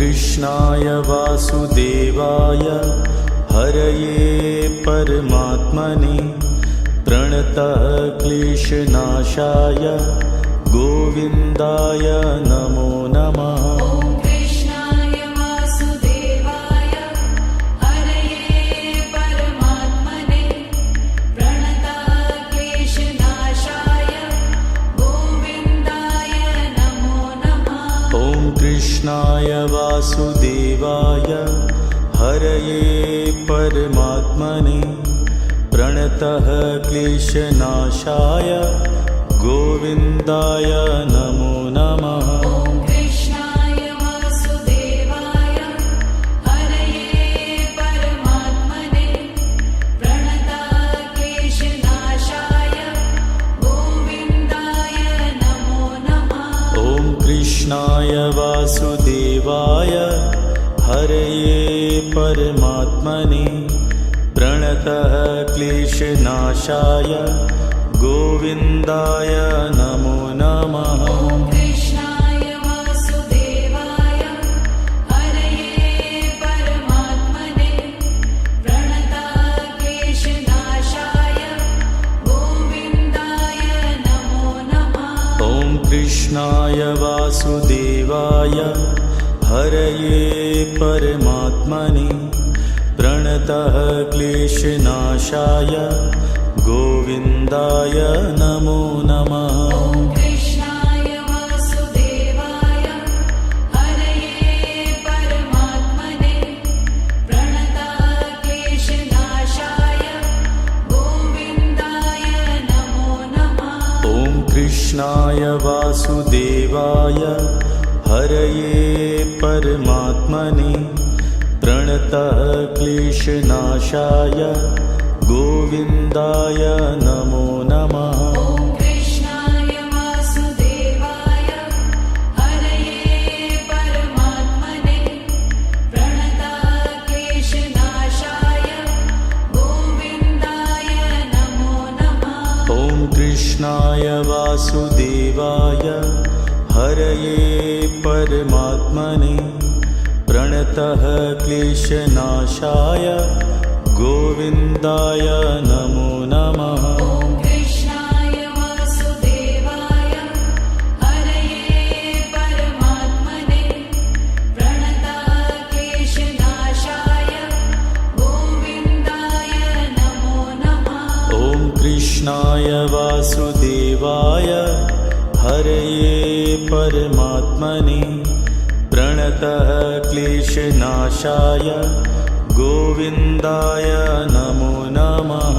कृष्णाय वासुदेवाय हरये परमात्मने प्रणतः क्लेशनाशाय गोविन्दाय नमो नमः। कृष्णाय वासुदेवाय हरये परमात्मने प्रणतः क्लेशनाशाय गोविन्दाय नमो नमः। कृष्णाय वासुदेवाय हरये परमात्मने प्रणतः क्लेशनाशाय गोविन्दाय नमो नमः। कृष्णाय वासुदेवाय हरये परमात्मने प्रणतः क्लेशनाशाय गोविन्दाय नमो नमः। कृष्णाय वासुदेवाय हरये परमात्मने प्रणतः क्लेशनाशाय गोविन्दाय नमो नमः। कृष्णाय वासुदेवाय हरये परमात्मने प्रणतः क्लेशनाशाय गोविन्दाय नमो नमः। कृष्णाय वासुदेवाय हरये परमात्मने प्रणतः क्लेशनाशाय गोविन्दाय नमो नमः। कृष्णाय वासुदेवाय हरये परमात्मने प्रणतः क्लेशनाशाय गोविन्दाय नमो नमः। कृष्णाय वासुदेवाय हरये परमात्मने प्रणतः क्लेशनाशाय गोविन्दाय नमो नमः। कृष्णाय वासुदेवाय हरये परमात्मने प्रणतः क्लेशनाशाय गोविन्दाय नमो नमः। कृष्णाय वासुदेवाय हरये परमात्मने प्रणतः क्लेशनाशाय गोविन्दाय नमो नमः। कृष्णाय वासुदेवाय हरये परमात्मने प्रणतः क्लेशनाशाय गोविन्दाय नमो नमः।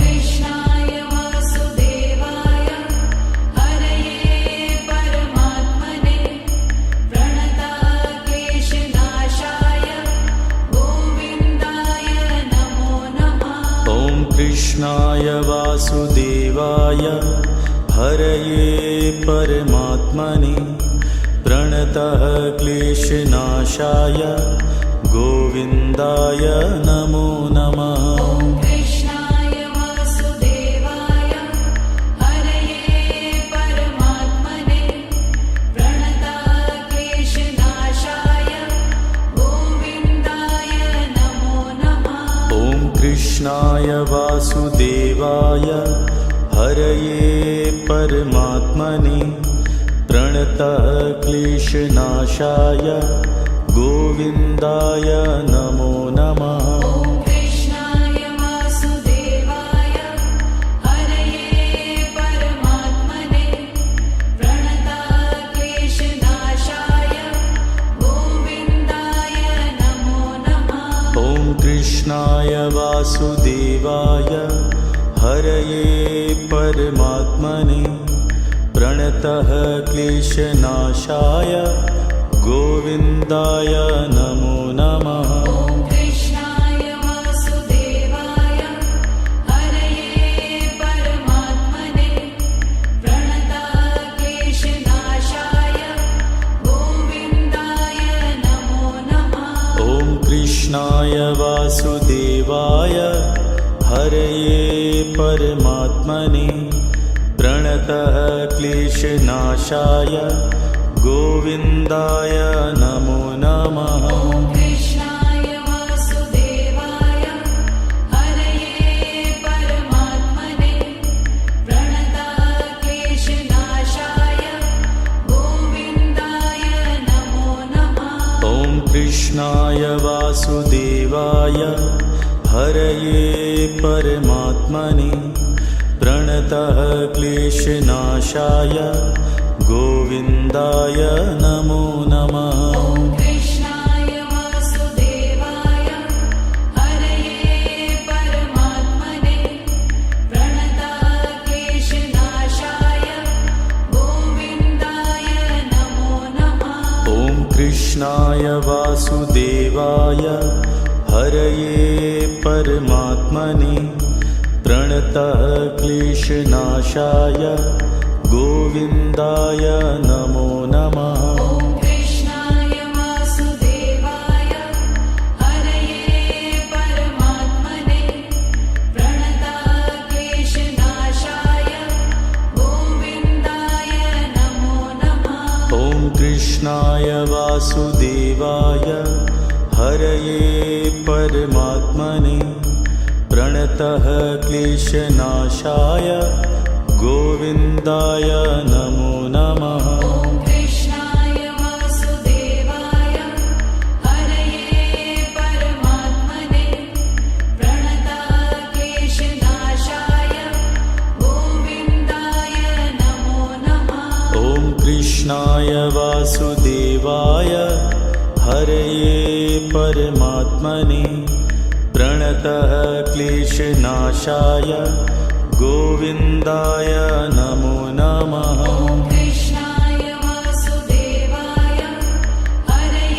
कृष्णाय वासुदेवाय हरये परमात्मने प्रणतः क्लेशनाशाय गोविन्दाय नमो नमः। कृष्णाय वासुदेवाय हरये परमात्मने प्रणतः क्लेशनाशाय गोविन्दाय नमो नमः। कृष्णाय वासुदेवाय हरये परमात्मने प्रणतः क्लेशनाशाय गोविन्दाय नमो नमः। कृष्णाय वासुदेवाय हरये परमात्मने प्रणतः क्लेशनाशाय गोविन्दाय नमो नमः। कृष्णाय वासुदेवाय हरये परमात्मने प्रणतः क्लेशनाशाय गोविन्दाय नमो नमः। कृष्णाय वासुदेवाय हरये परमात्मने प्रणतः क्लेशनाशाय गोविन्दाय नमो नमः। कृष्णाय वासुदेवाय हरये परमात्मने प्रणतः क्लेशनाशाय गोविन्दाय नमो नमः। कृष्णाय वासुदेवाय हरये परमात्मने प्रणतः क्लेशनाशाय गोविन्दाय नमो नमः। नमः ॐ कृष्णाय वासुदेवाय हरये परमात्मने प्रणतक्लेशनाशाय गोविन्दाय नमो नमः ॐ कृष्णाय वासुदेवाय हरये परमात्मने प्रणतः क्लेशनाशाय गोविन्दाय नमो नमः ॐ कृष्णाय वासुदेवाय हरये परमात्मने प्रणतक्लेशनाशाय गोविन्दाय नमो नमः ॐ कृष्णाय वासुदेवाय हरये परमात्मने प्रणतः क्लेशनाशाय गोविन्दाय नमो नमः ॐ कृष्णाय वासुदेवाय हरये परमात्मने प्रणतक्लेशनाशाय गोविन्दाय नमो नमः ॐ कृष्णाय वासुदेवाय हरये परमात्मने प्रणतः क्लेशनाशाय गोविन्दाय नमो नमः ॐ कृष्णाय वासुदेवाय हरये परमात्मने प्रणतक्लेशनाशाय गोविन्दाय नमो नमः ॐ कृष्णाय वासुदेवाय हरये परमात्मने प्रणतः क्लेशनाशाय गोविन्दाय नमो नमः ॐ कृष्णाय वासुदेवाय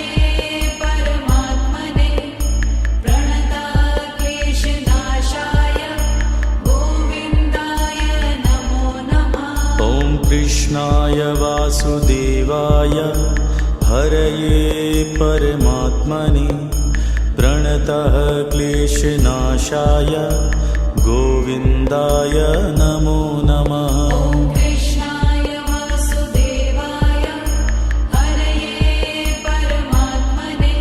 हरये परमात्मने प्रणतक्लेशनाशाय गोविन्दाय नमो नमः ॐ कृष्णाय वासुदेवाय हरये परमात्मने प्रणतः क्लेशनाशाय गोविन्दाय नमो नमः ॐ कृष्णाय वासुदेवाय हरये परमात्मने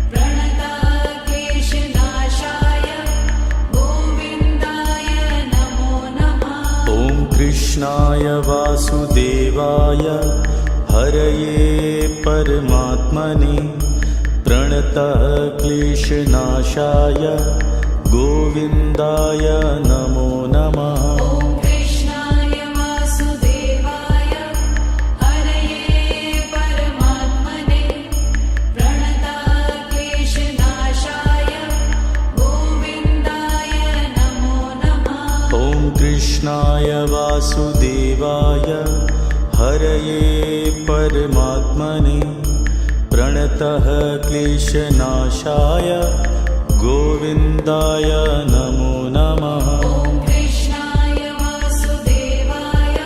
प्रणतक्लेशनाशाय गोविन्दाय नमो नमः ॐ कृष्णाय वासुदेवाय हरये परमात्मने प्रणतः क्लेशनाशाय गोविन्दाय नमो नमः ॐ कृष्णाय वासुदेवाय हरये परमात्मने प्रणतक्लेशनाशाय गोविन्दाय नमो नमः ॐ कृष्णाय वासुदेवाय हरये परमात्मने प्रणतः क्लेशनाशाय गोविन्दाय नमो नमः ॐ कृष्णाय वासुदेवाय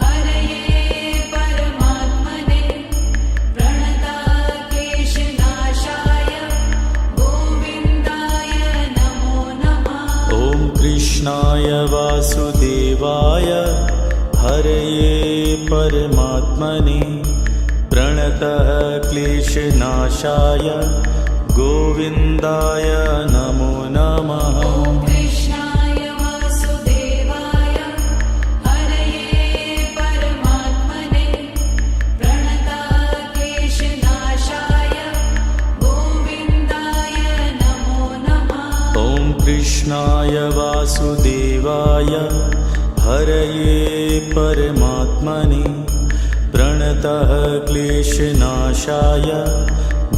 हरये परमात्मने प्रणतक्लेशनाशाय गोविन्दाय नमो नमः ॐ कृष्णाय वासुदेवाय हरये परमात्मने प्रणतः क्लेशनाशाय गोविन्दाय नमो नमः ॐ कृष्णाय वासुदेवाय हरये परमात्मने प्रणतक्लेशनाशाय गोविन्दाय नमो नमः ॐ कृष्णाय वासुदेवाय हरये परमात्मने प्रणतः क्लेशनाशाय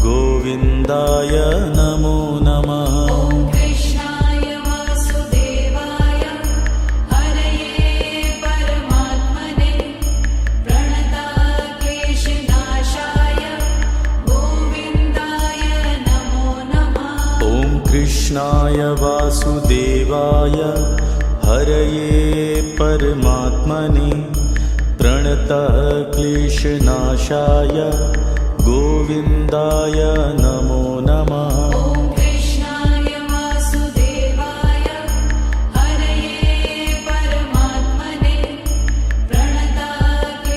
गोविन्दाय नमो नमः ॐ कृष्णाय वासुदेवाय हरये परमात्मने प्रणतक्लेशनाशाय गोविन्दाय नमो नमः ॐ कृष्णाय वासुदेवाय हरये परमात्मने प्रणतः क्लेशनाशाय गोविन्दाय नमो नमः ॐ कृष्णाय वासुदेवाय हरये परमात्मने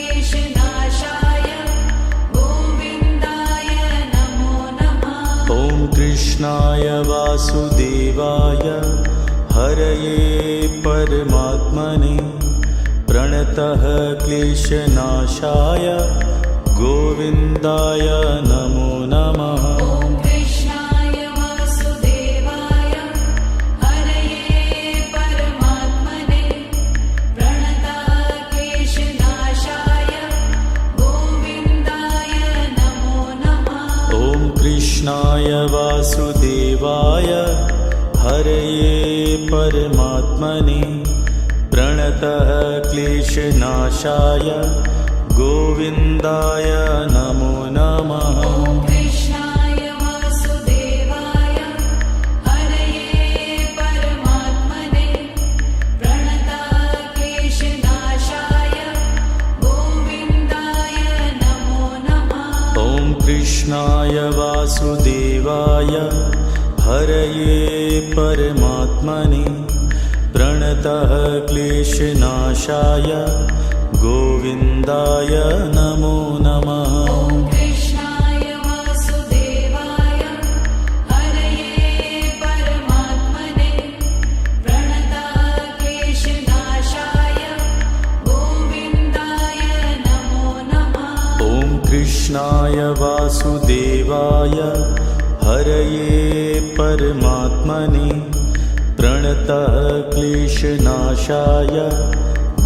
प्रणतक्लेशनाशाय गोविन्दाय नमो कृष्णाय वासुदेवाय हरये परमात्मने प्रणतः क्लेशनाशाय गोविन्दाय नमो नमः। ॐ कृष्णाय वासुदेवाय हरये परमात्मने प्रणतः क्लेशनाशाय गोविन्दाय नमो नमः। ॐ कृष्णाय वासुदेवाय हरये परमात्मने प्रणतः क्लेशनाशाय गोविन्दाय नमो नमः। ॐ कृष्णाय वासुदेवाय हरये परमात्मने प्रणतः क्लेशनाशाय गोविन्दाय नमो नमः। ॐ कृष्णाय वासुदेवाय हरये परमात्मने प्रणतः क्लेशनाशाय गोविन्दाय नमो नमः। ॐ कृष्णाय वासुदेवाय हरये परमात्मने प्रणतः क्लेशनाशाय गोविन्दाय नमो नमः। ॐ कृष्णाय वासुदेवाय हरये परमात्मने प्रणतः क्लेशनाशाय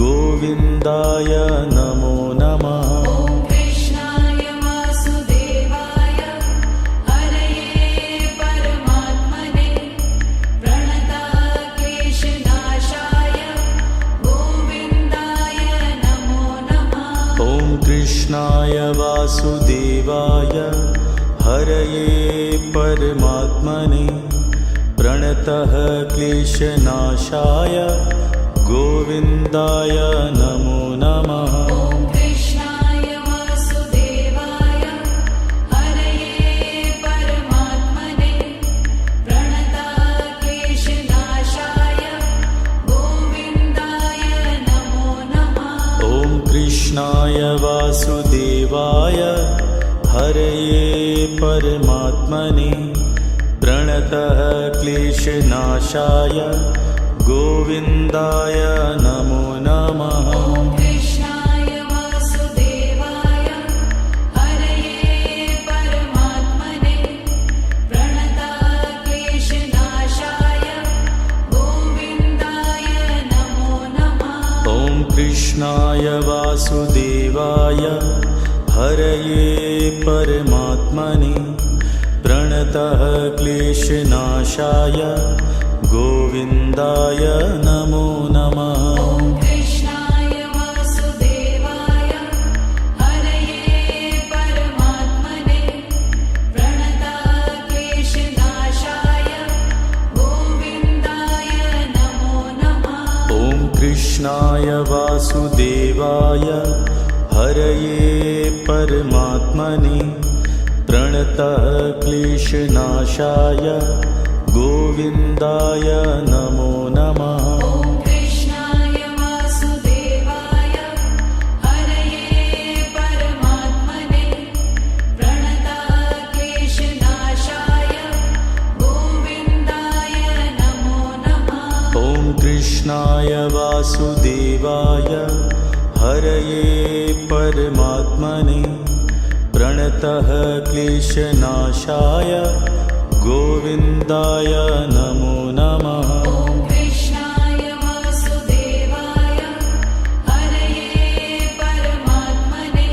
गोविन्दाय नमो नमः। ॐ कृष्णाय वासुदेवाय हरये परमात्मने प्रणतः क्लेशनाशाय गोविन्दाय नमो नमः। ॐ कृष्णाय वासुदेवाय हरये परमात्मने प्रणतः क्लेशनाशाय गोविन्दाय नमो नमः। ॐ कृष्णाय वासुदेवाय हरये परमात्मने प्रणतः क्लेशनाशाय गोविन्दाय नमो नमः। ॐ कृष्णाय वासुदेवाय हरये परमात्मने प्रणतः क्लेशनाशाय गोविन्दाय नमो नमः। ॐ कृष्णाय वासुदेवाय हरये परमात्मने प्रणतः क्लेशनाशाय गोविन्दाय नमो नमः। ॐ कृष्णाय वासुदेवाय हरये परमात्मने प्रणतः क्लेशनाशाय गोविन्दाय नमो नमः। ॐ कृष्णाय वासुदेवाय हरये परमात्मने प्रणतः क्लेशनाशाय गोविन्दाय नमो नमः। ॐ कृष्णाय वासुदेवाय हरये परमात्मने प्रणतः क्लेशनाशाय गोविन्दाय नमो नमः। ॐ कृष्णाय वासुदेवाय हरये परमात्मने प्रणतः क्लेशनाशाय गोविन्दाय नमो नमः। ॐ कृष्णाय वासुदेवाय हरये परमात्मने प्रणतः क्लेशनाशाय गोविन्दाय नमो नमः। ॐ कृष्णाय वासुदेवाय हरये परमात्मने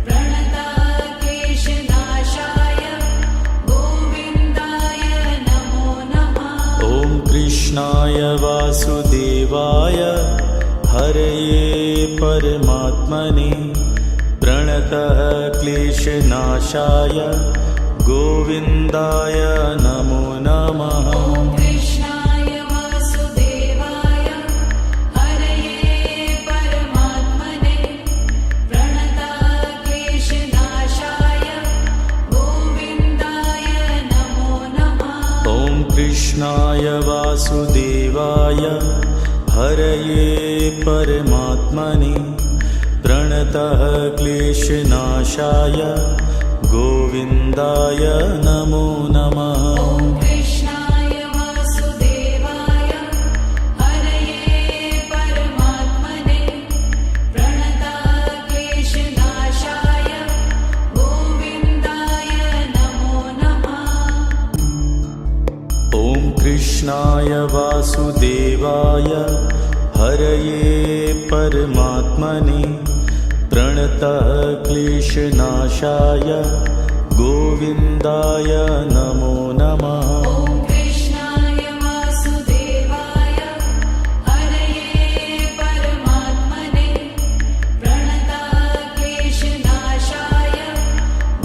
प्रणतः क्लेशनाशाय गोविन्दाय नमो नमः। ॐ कृष्णाय वासुदेवाय हरये परमात्मने प्रणतः क्लेशनाशाय गोविन्दाय नमो नमः। ॐ कृष्णाय वासुदेवाय हरये परमात्मने प्रणतः क्लेशनाशाय गोविन्दाय नमो नमः। ॐ कृष्णाय वासुदेवाय हरये परमात्मने प्रणतः क्लेशनाशाय गोविन्दाय नमो नमः। ॐ कृष्णाय वासुदेवाय हरये परमात्मने प्रणतक्लेशनाशाय गोविन्दाय नमो नमः। ॐ कृष्णाय वासुदेवाय हरये परमात्मने प्रणतः क्लेशनाशाय गोविन्दाय नमो नमः। ॐ कृष्णाय वासुदेवाय हरये परमात्मने प्रणतक्लेशनाशाय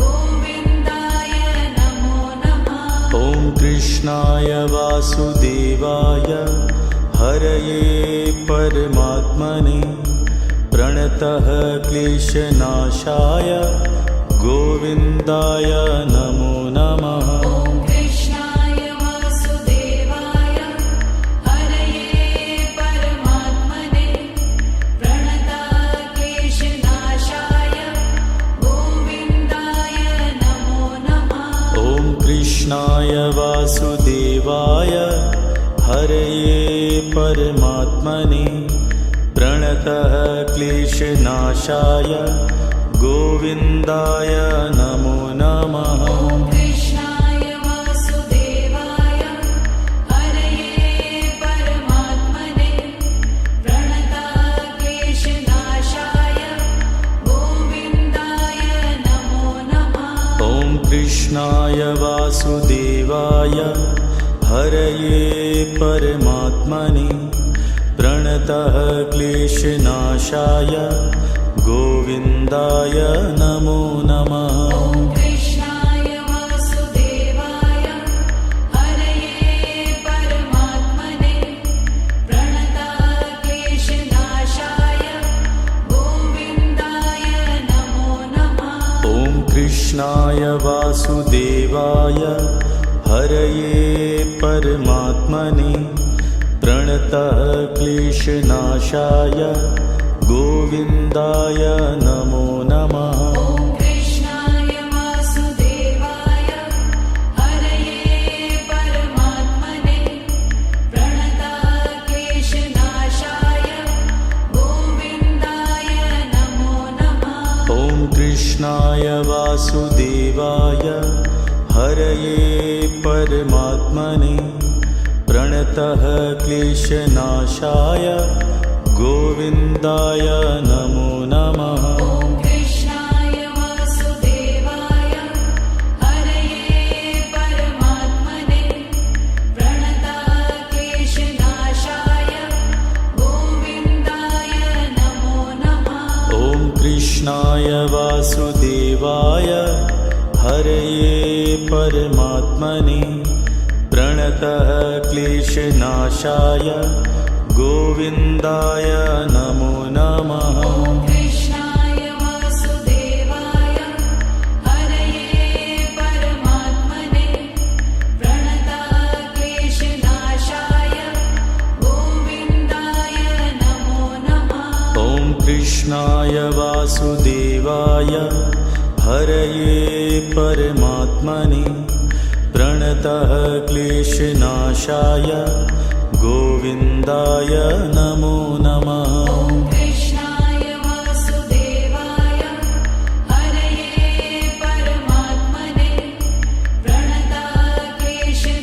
गोविन्दाय नमो नमः। ॐ कृष्णाय वासुदेवाय हरये परमात्मने प्रणतः क्लेशनाशाय गोविन्दाय नमो नमः। ॐ कृष्णाय वासुदेवाय हरये परमात्मने प्रणतक्लेशनाशाय गोविन्दाय नमो नमः। ॐ कृष्णाय वासुदेवाय हरये परमात्मने प्रणतः क्लेशनाशाय गोविन्दाय नमो नमः। ॐ कृष्णाय वासुदेवाय हरये परमात्मने प्रणतक्लेशनाशाय गोविन्दाय नमो नमः। ॐ कृष्णाय वासुदेवाय हरये परमात्मने प्रणतः क्लेशनाशाय गोविन्दाय नमो नमः। ॐ कृष्णाय वासुदेवाय हरये परमात्मने प्रणतक्लेशनाशाय गोविन्दाय नमो नमः। ॐ कृष्णाय वासुदेवाय हरये परमात्मने प्रणतः क्लेशनाशाय गोविन्दाय नमो नमः। ॐ कृष्णाय वासुदेवाय हरये परमात्मने प्रणतक्लेशनाशाय गोविन्दाय नमो नमः। ॐ कृष्णाय वासुदेवाय हरये परमात्मने प्रणतः क्लेशनाशाय गोविन्दाय नमो नमः। ॐ कृष्णाय वासुदेवाय हरये परमात्मने प्रणतक्लेशनाशाय गोविन्दाय नमो नमः। ॐ कृष्णाय वासुदेवाय हरये परमात्मने प्रणतः क्लेशनाशाय गोविन्दाय नमो नमः। ॐ कृष्णाय वासुदेवाय हरये परमात्मने प्रणतक्लेशनाशाय गोविन्दाय नमो नमः। ॐ कृष्णाय वासुदेवाय हरये परमात्मने प्रणतः क्लेशनाशाय गोविन्दाय नमो नमः। ॐ कृष्णाय वासुदेवाय हरये परमात्मने प्रणतक्लेशनाशाय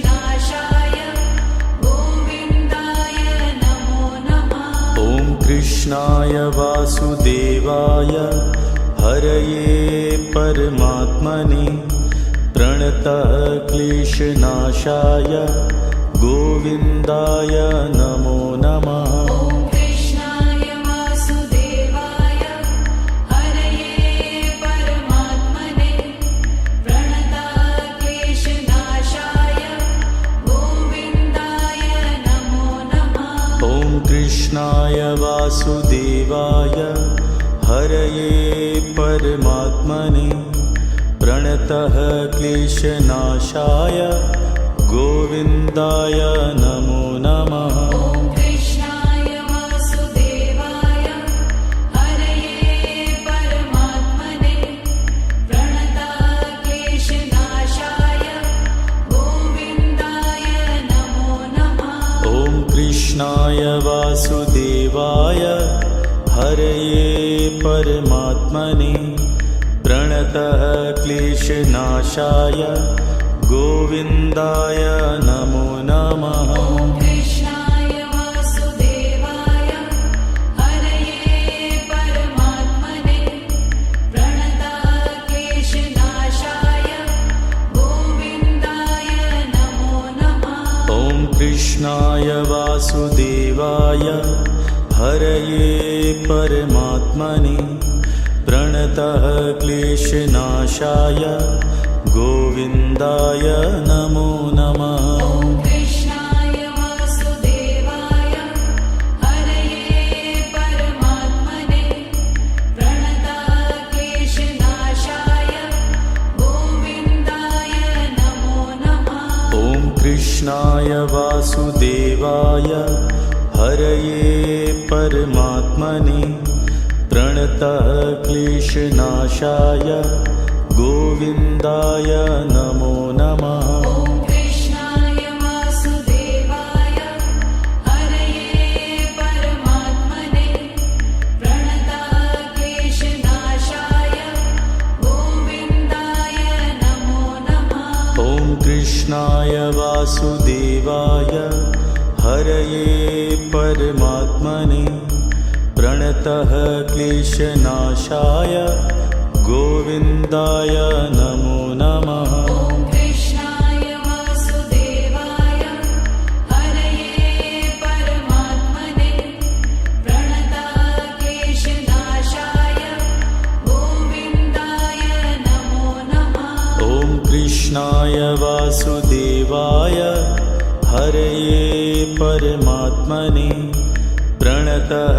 गोविन्दाय नमो नमः। ॐ कृष्णाय वासुदेवाय हरये परमात्मने प्रणतः क्लेशनाशाय गोविन्दाय नमो नमः। ॐ कृष्णाय वासुदेवाय हरये परमात्मने प्रणतक्लेशनाशाय गोविन्दाय नमो नमः। ॐ कृष्णाय वासुदेवाय हरये परमात्मने प्रणतः क्लेशनाशाय गोविन्दाय नमो नमः। ॐ कृष्णाय वासुदेवाय हरये परमात्मने प्रणतक्लेशनाशाय वासुदेवाय हरये परमात्मने प्रणतः क्लेशनाशाय गोविन्दाय नमो नमः। ॐ कृष्णाय वासुदेवाय हरये परमात्मने प्रणतः क्लेशनाशाय गोविन्दाय नमो नमः। ॐ कृष्णाय वासुदेवाय हरये परमात्मने प्रणतः क्लेशनाशाय गोविन्दाय नमो नमः। ॐ कृष्णाय वासुदेवाय हरये परमात्मने प्रणतः क्लेशनाशाय गोविन्दाय नमो नमः। ॐ कृष्णाय वासुदेवाय हरये परमात्मने प्रणतः क्लेशनाशाय गोविन्दाय नमो नमः। ॐ कृष्णाय वासुदेवाय हरये परमात्मने प्रणतः क्लेशनाशाय गोविन्दाय नमो नमः। ॐ कृष्णाय वासुदेवाय हरये परमात्मने प्रणतः क्लेशनाशाय गोविन्दाय नमो नमः। ॐ कृष्णाय वासुदेवाय हरये परमात्मने प्रणतः क्लेशनाशाय गोविन्दाय नमो नमः। ॐ कृष्णाय वासुदेवाय हरये परमात्मने प्रणतः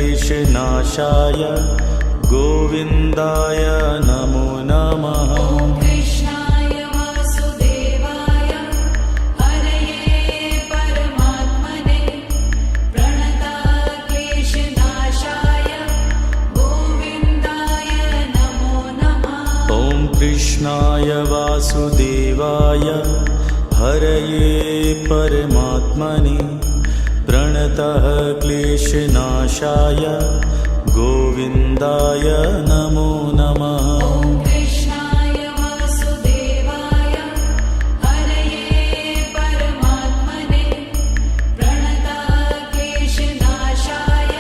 क्लेशनाशाय गोविन्दाय नमो नमः। ॐ कृष्णाय वासुदेवाय हरये परमात्मने प्रणतः क्लेशनाशाय गोविन्दाय नमो नमः। ॐ कृष्णाय वासुदेवाय हरये परमात्मने प्रणतः क्लेशनाशाय गोविन्दाय नमो नमः। ॐ कृष्णाय वासुदेवाय हरये परमात्मने प्रणतः क्लेशनाशाय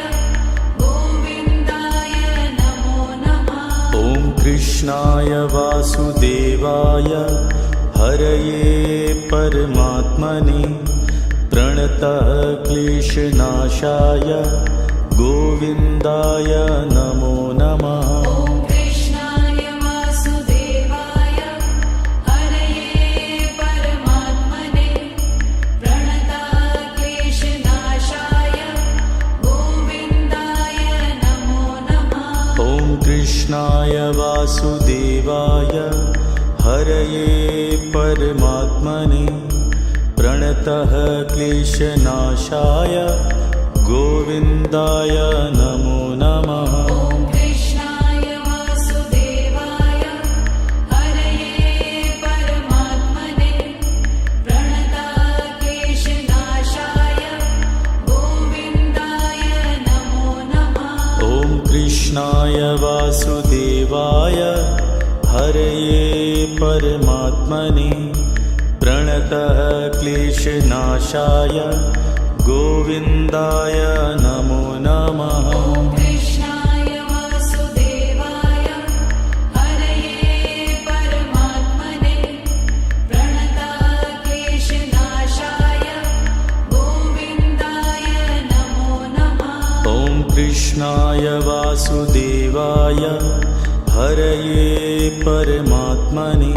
गोविन्दाय नमो नमः। ॐ कृष्णाय वासुदेवाय हरये परमात्मने प्रणतः क्लेशनाशाय गोविन्दाय नमो नमः। ॐ कृष्णाय वासुदेवाय हरये परमात्मने प्रणतः क्लेशनाशाय गोविन्दाय नमो नमः। ॐ कृष्णाय वासुदेवाय हरये परमात्मने प्रणतः क्लेशनाशाय गोविन्दाय नमो नमः। ॐ कृष्णाय वासुदेवाय हरये परमात्मने प्रणतः क्लेशनाशाय गोविन्दाय नमो नमः। ॐ कृष्णाय वासुदेवाय हरये परमात्मने प्रणतः क्लेशनाशाय गोविन्दाय नमो नमः। ॐ कृष्णाय वासुदेवाय हरये परमात्मने प्रणतः क्लेशनाशाय गोविन्दाय नमो नमः। ॐ कृष्णाय वासुदेवाय हरये परमात्मने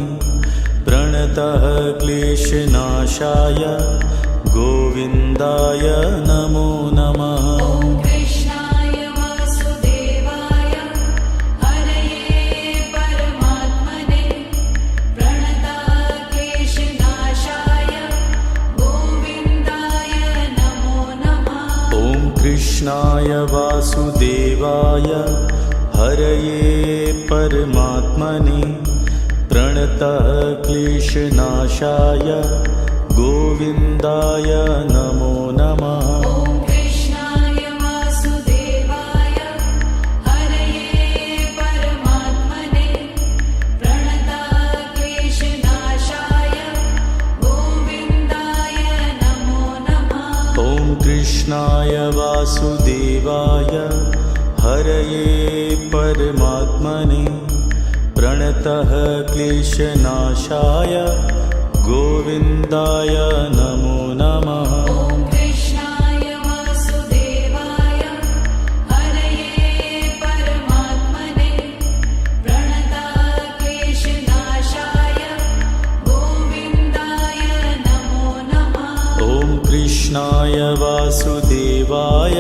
प्रणतः क्लेशनाशाय गोविन्दाय नमो नमः। ॐ कृष्णाय वासुदेवाय हरये परमात्मने प्रणतः क्लेशनाशाय गोविन्दाय नमो नमः। ॐ कृष्णाय वासुदेवाय हरये परमात्मने प्रणतः क्लेशनाशाय गोविन्दाय नमो नमः। ॐ कृष्णाय वासुदेवाय हरये परमात्मने प्रणतः क्लेशनाशाय गोविन्दाय नमो नमः। ॐ कृष्णाय वासुदेवाय हरये परमात्मने प्रणतः क्लेशनाशाय गोविन्दाय नमो नमः। ॐ कृष्णाय वासुदेवाय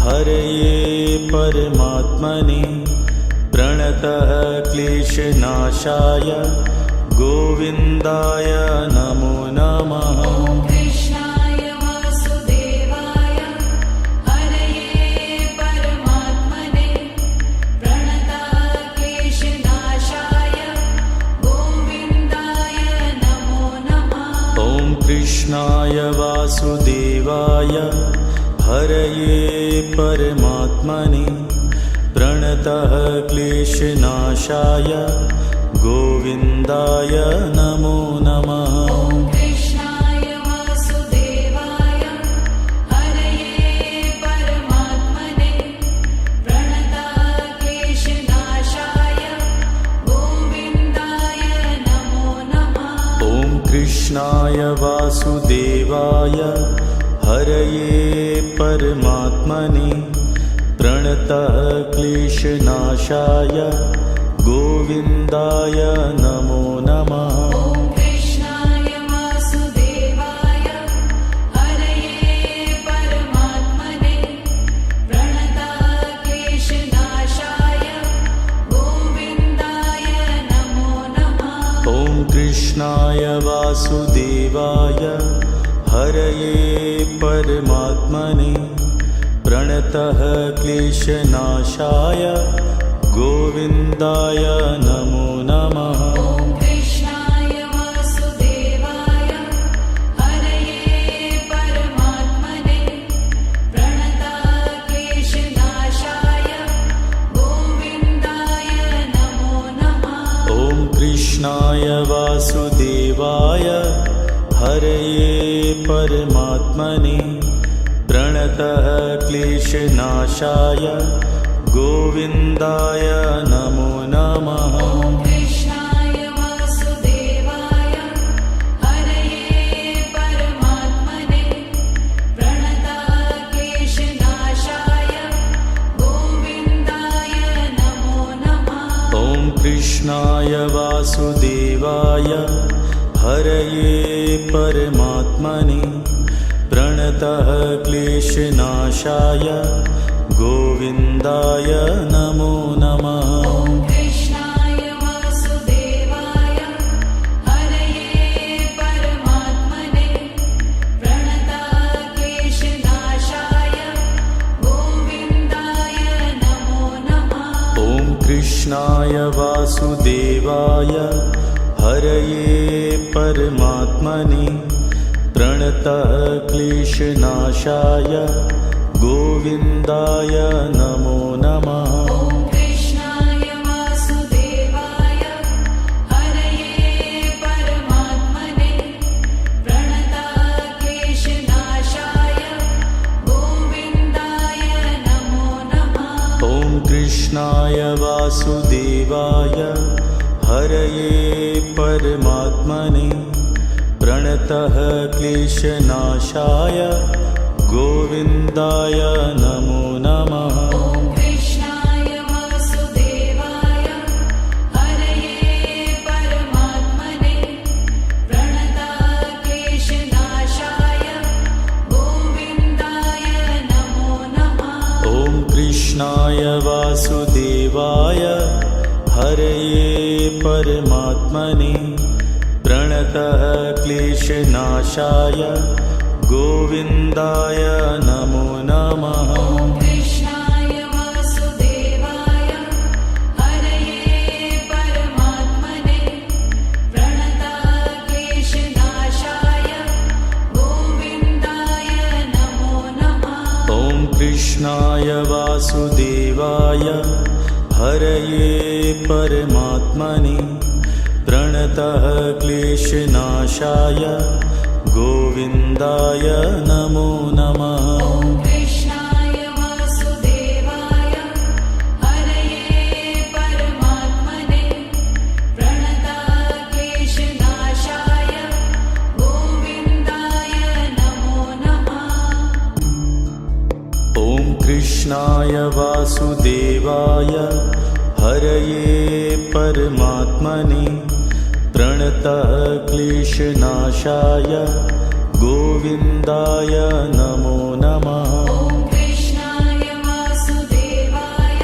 हरये परमात्मने प्रणतः क्लेशनाशाय गोविन्दाय नमो नमः। ॐ कृष्णाय वासुदेवाय हरये परमात्मने प्रणतः क्लेशनाशाय गोविन्दाय नमो नमः। ॐ कृष्णाय वासुदेवाय हरये परमात्मने प्रणतः क्लेशनाशाय गोविन्दाय नमो नमः। ॐ कृष्णाय वासुदेवाय हरये परमात्मने प्रणतः क्लेशनाशाय गोविन्दाय नमो नमः। ॐ कृष्णाय वासुदेवाय हरये परमात्मने प्रणतः क्लेशनाशाय गोविन्दाय नमो नमः। ॐ कृष्णाय वासुदेवाय हरये परमात्मने प्रणतः क्लेशनाशाय गोविन्दाय नमो नमः। ॐ कृष्णाय वासुदेवाय हरये परमात्मने प्रणतः क्लेशनाशाय गोविन्दाय नमो नमः। ॐ कृष्णाय वासुदेवाय हरये परमात्मने प्रणतः क्लेशनाशाय गोविन्दाय नमो नमः। ॐ कृष्णाय वासुदेवाय हरये परमात्मने प्रणतः क्लेशनाशाय गोविन्दाय नमो नमः। ॐ कृष्णाय वासुदेवाय हरये परमात्मने प्रणतः क्लेशनाशाय गोविन्दाय नमो नमः। ॐ कृष्णाय वासुदेवाय हरये परमात्मने प्रणतः क्लेशनाशाय गोविन्दाय नमो नमः। ॐ कृष्णाय वासुदेवाय हरये परमात्मने प्रणतः क्लेशनाशाय गोविन्दाय नमो नमः। ॐ कृष्णाय वासुदेवाय हरये परमात्मने प्रणतः क्लेशनाशाय गोविन्दाय नमो नमः। ॐ कृष्णाय वासुदेवाय हरये परमात्मने प्रणतः क्लेशनाशाय गोविन्दाय नमो नमः। ॐ कृष्णाय वासुदेवाय हरये परमात्मने प्रणतः क्लेशनाशाय गोविन्दाय नमो नमः। ॐ कृष्णाय वासुदेवाय हरये परमात्मने प्रणतः क्लेशनाशाय गोविन्दाय नमो नमः। ॐ कृष्णाय वासुदेवाय हरये परमात्मने प्रणतः क्लेशनाशाय गोविन्दाय नमो नमः। ॐ कृष्णाय वासुदेवाय हरये परमात्मने प्रणतः क्लेशनाशाय गोविन्दाय नमो नमः। ॐ कृष्णाय वासुदेवाय हरये परमात्मने प्रणतः क्लेशनाशाय गोविन्दाय नमो नमः। ॐ कृष्णाय वासुदेवाय हरये परमात्मने प्रणतक्लेशनाशाय गोविन्दाय नमो नमः। ॐ कृष्णाय वासुदेवाय हरये परमात्मने प्रणतः क्लेशनाशाय गोविन्दाय नमो नमः। ॐ कृष्णाय वासुदेवाय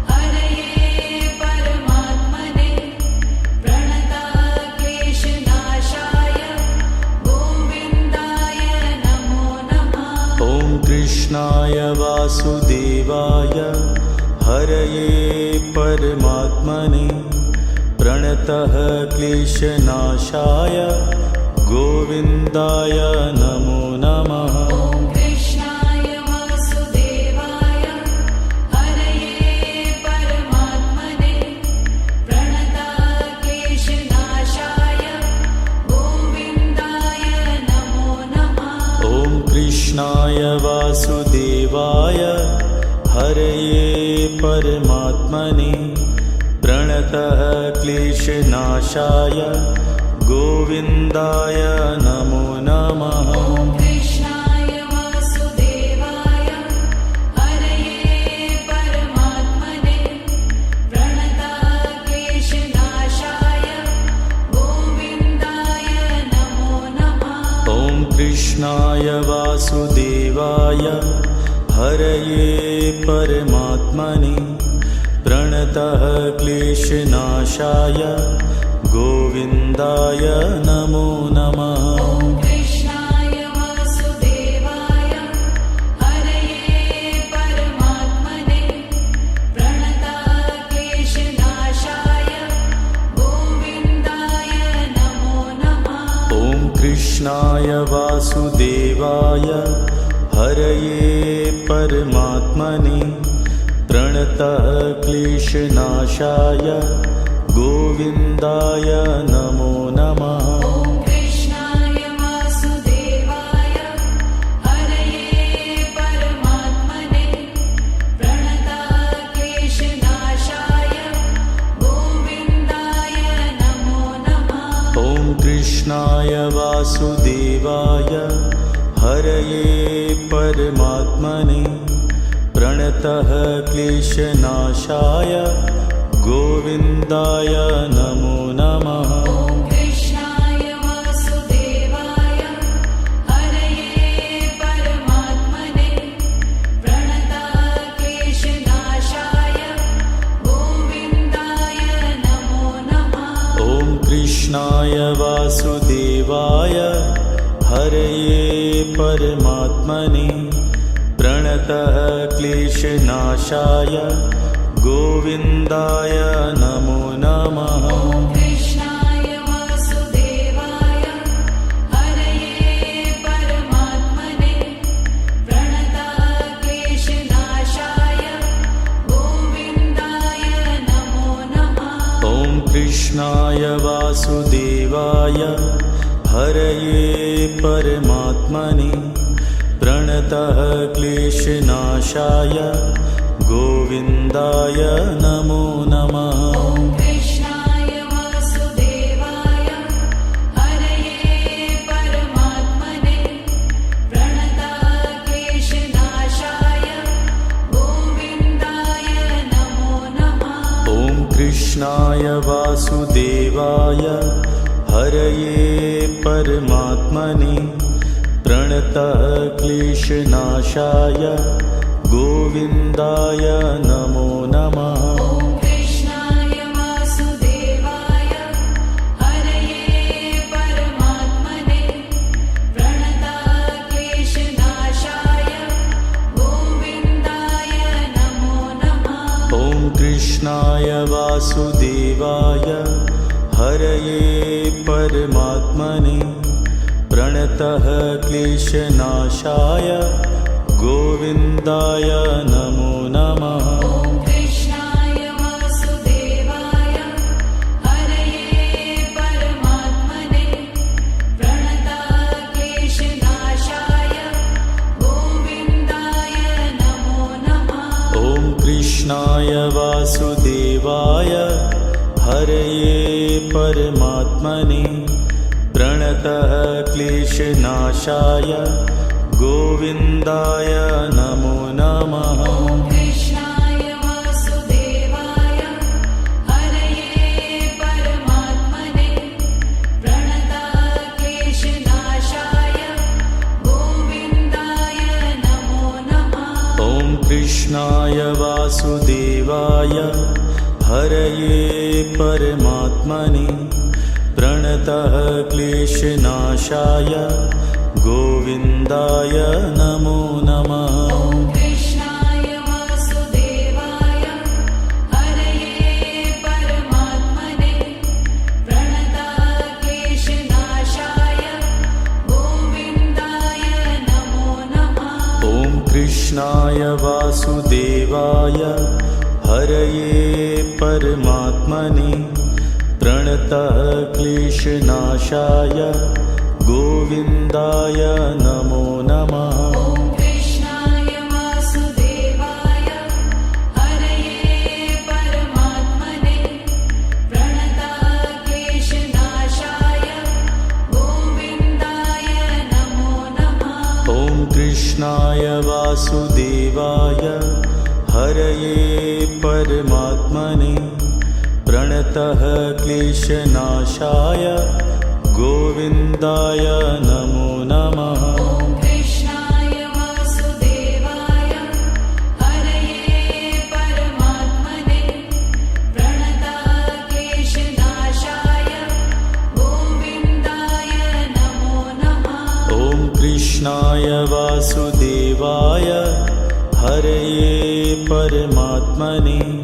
हरये परमात्मने प्रणतक्लेशनाशाय गोविन्दाय नमो नमः। ॐ कृष्णाय वासुदेवाय हरये परमात्मने प्रणतः क्लेशनाशाय गोविन्दाय नमो नमः। ॐ कृष्णाय वासुदेवाय हरये परमात्मने प्रणतक्लेशनाशाय गोविन्दाय नमो नमः। ॐ कृष्णाय वासुदेवाय हरये परमात्मने प्रणतः क्लेशनाशाय गोविन्दाय नमो नमः। ॐ कृष्णाय वासुदेवाय हरये परमात्मने प्रणतक्लेशनाशाय गोविन्दाय नमो नमः। ॐ कृष्णाय वासुदेवाय हरये परमात्मने प्रणतः क्लेशनाशाय गोविन्दाय नमो नमः। ॐ कृष्णाय वासुदेवाय हरये परमात्मने प्रणतक्लेशनाशाय गोविन्दाय नमो नमः। ॐ कृष्णाय वासुदेवाय हरये परमात्मने प्रणतः क्लेशनाशाय गोविन्दाय नमो नमः। ॐ कृष्णाय वासुदेवाय हरये परमात्मने प्रणतक्लेशनाशाय गोविन्दाय नमो नमः। ॐ कृष्णाय वासुदेवाय हरये परमात्मने प्रणतः क्लेशनाशाय गोविन्दाय नमो नमः। ॐ कृष्णाय वासुदेवाय हरये परमात्मने प्रणतक्लेशनाशाय गोविन्दाय नमो नमः। ॐ कृष्णाय वासुदेवाय हरये परमात्मने प्रणतः क्लेशनाशाय गोविन्दाय नमो नमः। ॐ कृष्णाय वासुदेवाय हरये परमात्मने प्रणतक्लेशनाशाय गोविन्दाय नमो नमः। ॐ कृष्णाय वासुदेवाय हरये परमात्मने प्रणतः क्लेशनाशाय गोविन्दाय नमो नमः। ॐ कृष्णाय वासुदेवाय हरये परमात्मने प्रणतक्लेशनाशाय गोविन्दाय नमो नमः। ॐ कृष्णाय वासुदेवाय हरये परमात्मने प्रणतः क्लेशनाशाय गोविन्दाय नमो नमः। ॐ कृष्णाय वासुदेवाय हरये परमात्मने प्रणतक्लेशनाशाय गोविन्दाय नमो नमः। ॐ कृष्णाय वासुदेवाय हरये परमात्मने प्रणतः क्लेशनाशाय गोविन्दाय नमो नमः। ॐ कृष्णाय वासुदेवाय हरये परमात्मने प्रणतक्लेशनाशाय हरये परमात्मने प्रणतः क्लेशनाशाय गोविन्दाय नमो नमः। ॐ कृष्णाय वासुदेवाय हरये परमात्मने प्रणतः क्लेशनाशाय गोविन्दाय नमो नमः। ॐ कृष्णाय वासुदेवाय हरये परमात्मने प्रणतः क्लेशनाशाय गोविन्दाय नमो नमः। ॐ कृष्णाय वासुदेवाय हरये परमात्मने प्रणतः क्लेशनाशाय गोविन्दाय नमो नमः। ॐ कृष्णाय वासुदेवाय हरये परमात्मने प्रणतः क्लेशनाशाय गोविन्दाय नमो नमः। ॐ कृष्णाय वासुदेवाय हरये परमात्मने प्रणतः क्लेशनाशाय गोविन्दाय नमो नमः। ॐ कृष्णाय वासुदेवाय हरये परमात्मने प्रणतः क्लेशनाशाय गोविन्दाय नमो नमः। ॐ कृष्णाय वासुदेवाय हरये परमात्मने प्रणतः क्लेशनाशाय गोविन्दाय नमो नमः। ॐ कृष्णाय वासुदेवाय हरये परमात्मने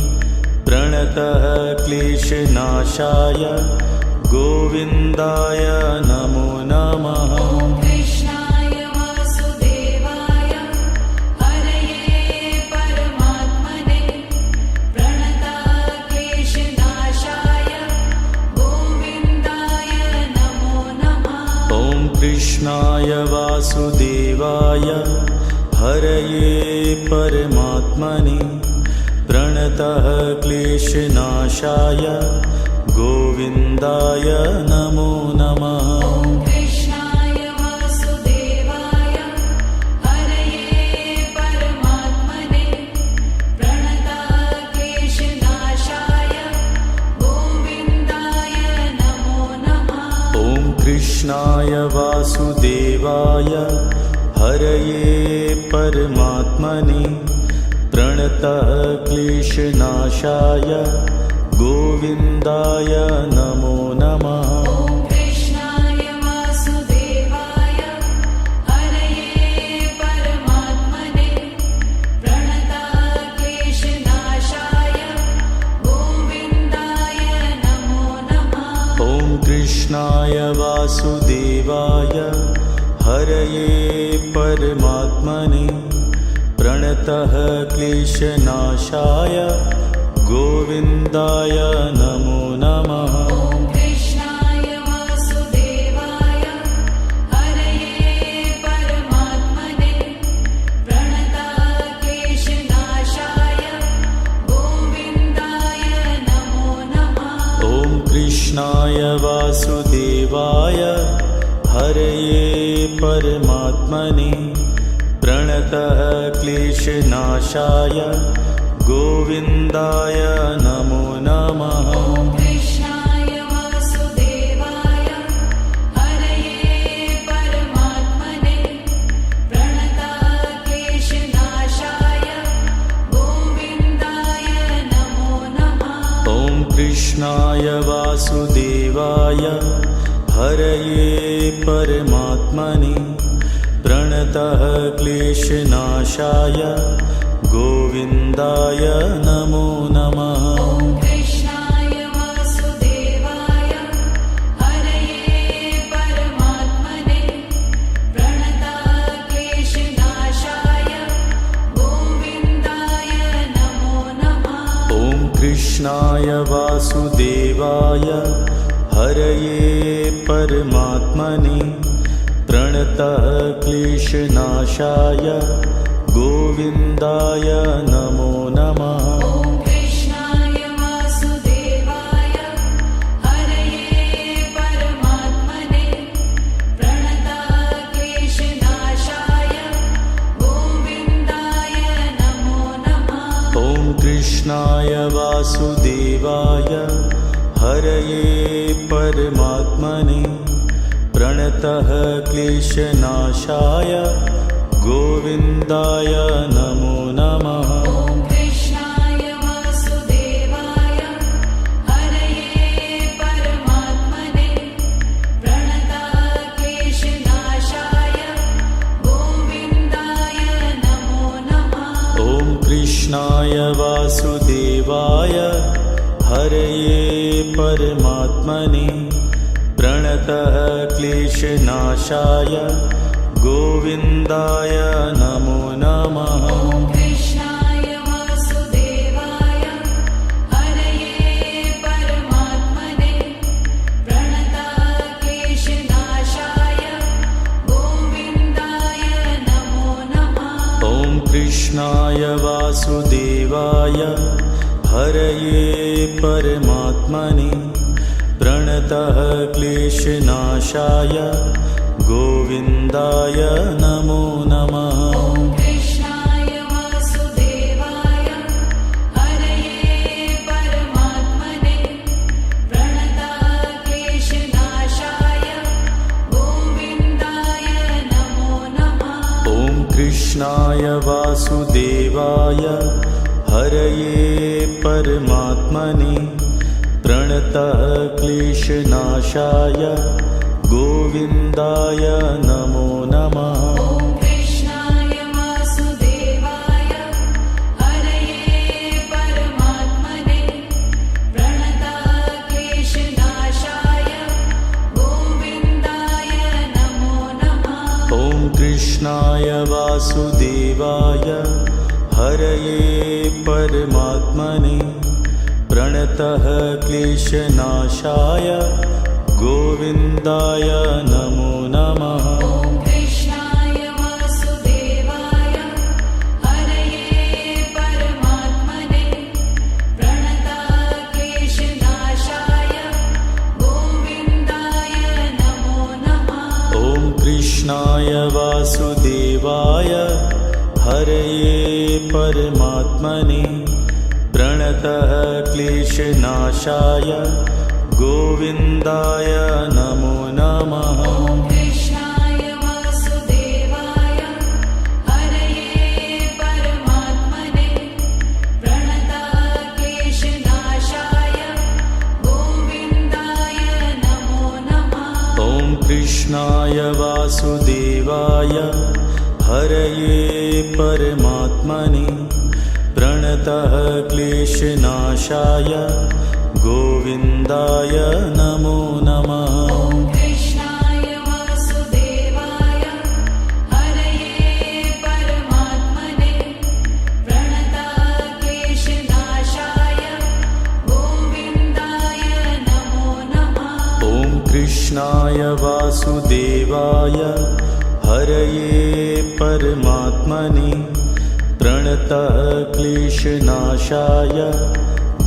प्रणतः क्लेशनाशाय गोविन्दाय नमो नमः। ॐ कृष्णाय वासुदेवाय हरये परमात्मने प्रणतः क्लेशनाशाय गोविन्दाय नमो नमः। ॐ कृष्णाय वासुदेवाय हरये परमात्मने प्रणतः क्लेशनाशाय गोविन्दाय नमो नमः। ॐ कृष्णाय वासुदेवाय हरये परमात्मने प्रणतः क्लेशनाशाय गोविन्दाय नमो नमः। ॐ कृष्णाय वासुदेवाय हरये परमात्मने प्रणतः क्लेशनाशाय गोविन्दाय नमो नमः। ॐ कृष्णाय वासुदेवाय हरये परमात्मने प्रणतः क्लेशनाशाय गोविन्दाय नमो नमः। ॐ कृष्णाय वासुदेवाय हरये परमात्मने प्रणतः क्लेशनाशाय गोविन्दाय नमो नमः। ॐ कृष्णाय वासुदेवाय हरये परमात्मने प्रणतः क्लेशनाशाय गोविन्दाय नमो नमः। ॐ कृष्णाय वासुदेवाय हरये परमात्मने प्रणतः क्लेशनाशाय गोविन्दाय नमो नमः। ॐ कृष्णाय वासुदेवाय हरये परमात्मने प्रणतः क्लेशनाशाय गोविन्दाय नमो नमः। ॐ कृष्णाय वासुदेवाय हरये परमात्मने प्रणतः क्लेशनाशाय गोविन्दाय नमो नमः। ॐ कृष्णाय वासुदेवाय हरये परमात्मने प्रणतः क्लेशनाशाय गोविन्दाय नमो नमः। ॐ कृष्णाय वासुदेवाय हरये परमात्मने प्रणतः क्लेशनाशाय गोविन्दाय नमो नमः। ॐ कृष्णाय वासुदेवाय कृष्णाय वासुदेवाय हरये परमात्मने प्रणतः क्लेशनाशाय गोविन्दाय नमो नमः। ॐ कृष्णाय वासुदेवाय हरये परमात्मने प्रणतः क्लेशनाशाय गोविन्दाय नमो नमः। ॐ कृष्णाय वासुदेवाय हरये परमात्मने प्रणतः क्लेशनाशाय गोविन्दाय नमो नमः। ॐ कृष्णाय वासुदेवाय हरये परमात्मने प्रणतः क्लेशनाशाय गोविन्दाय नमो नमः। ॐ कृष्णाय वासुदेवाय हरये परमात्मने प्रणतः क्लेशनाशाय गोविन्दाय नमो नमः। ॐ कृष्णाय वासुदेवाय हरये परमात्मने प्रणतः क्लेशनाशाय गोविन्दाय नमो नमः। ॐ कृष्णाय वासुदेवाय हरये परमात्मने प्रणतः क्लेशनाशाय गोविन्दाय नमो नमः। ॐ कृष्णाय वासुदेवाय हरये परमात्मने प्रणतः क्लेशनाशाय गोविन्दाय नमो नमः। ॐ कृष्णाय वासुदेवाय हरये परमात्मने प्रणतः क्लेशनाशाय गोविन्दाय नमो नमः। ॐ कृष्णाय वासुदेवाय हरये परमात्मने प्रणतः क्लेशनाशाय गोविन्दाय नमो नमः। ॐ कृष्णाय वासुदेवाय हरये परमात्मने प्रणतः क्लेशनाशाय गोविन्दाय नमो नमः। ॐ कृष्णाय वासुदेवाय हरये परमात्मने प्रणतः क्लेशनाशाय गोविन्दाय नमो नमः। ॐ कृष्णाय वासुदेवाय हरये परमात्मने प्रणतः क्लेशनाशाय गोविन्दाय नमो नमः। ॐ कृष्णाय वासुदेवाय हरये परमात्मने प्रणतः क्लेशनाशाय गोविन्दाय नमो नमः। ॐ कृष्णाय वासुदेवाय हरये परमात्मने प्रणतः क्लेशनाशाय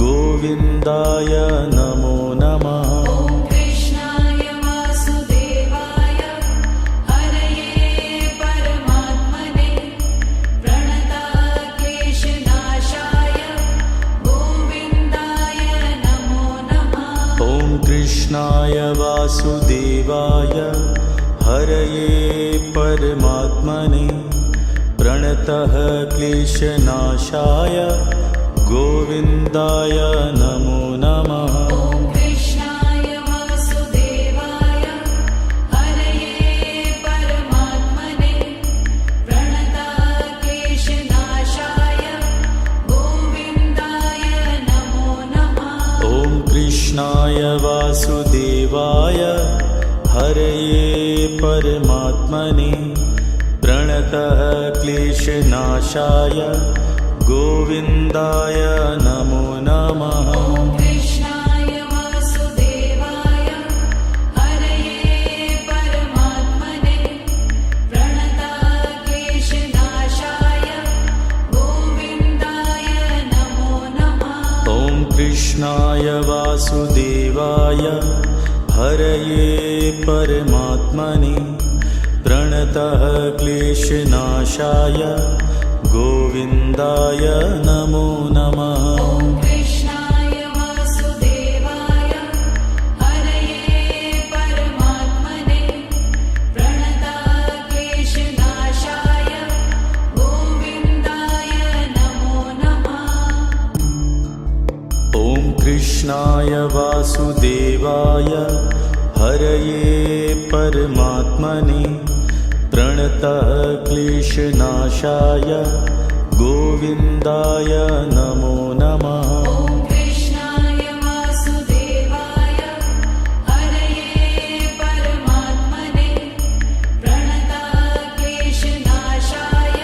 गोविन्दाय नमो नमः। ॐ कृष्णाय वासुदेवाय हरये परमात्मने प्रणतः क्लेशनाशाय गोविन्दाय नमो नमः। ॐ कृष्णाय वासुदेवाय हरये परमात्मने प्रणतः क्लेशनाशाय गोविन्दाय नमो नमः। ॐ कृष्णाय वासुदेवाय हरये परमात्मने प्रणतः क्लेशनाशाय गोविन्दाय नमो नमः। ॐ कृष्णाय वासुदेवाय हरये परमात्मने प्रणतः क्लेशनाशाय गोविन्दाय नमो नमः। ॐ कृष्णाय वासुदेवाय हरये परमात्मने प्रणतः क्लेशनाशाय गोविन्दाय नमो नमः। ॐ कृष्णाय वासुदेवाय हरये परमात्मने प्रणतः क्लेशनाशाय गोविन्दाय नमो नमः। ॐ कृष्णाय वासुदेवाय हरये परमात्मने प्रणतक्लेशनाशाय गोविन्दाय नमो नमः। ॐ कृष्णाय वासुदेवाय हरये परमात्मने प्रणतक्लेशनाशाय गोविन्दाय नमो नमः। ॐ कृष्णाय वासुदेवाय हरये परमात्मने प्रणतक्लेशनाशाय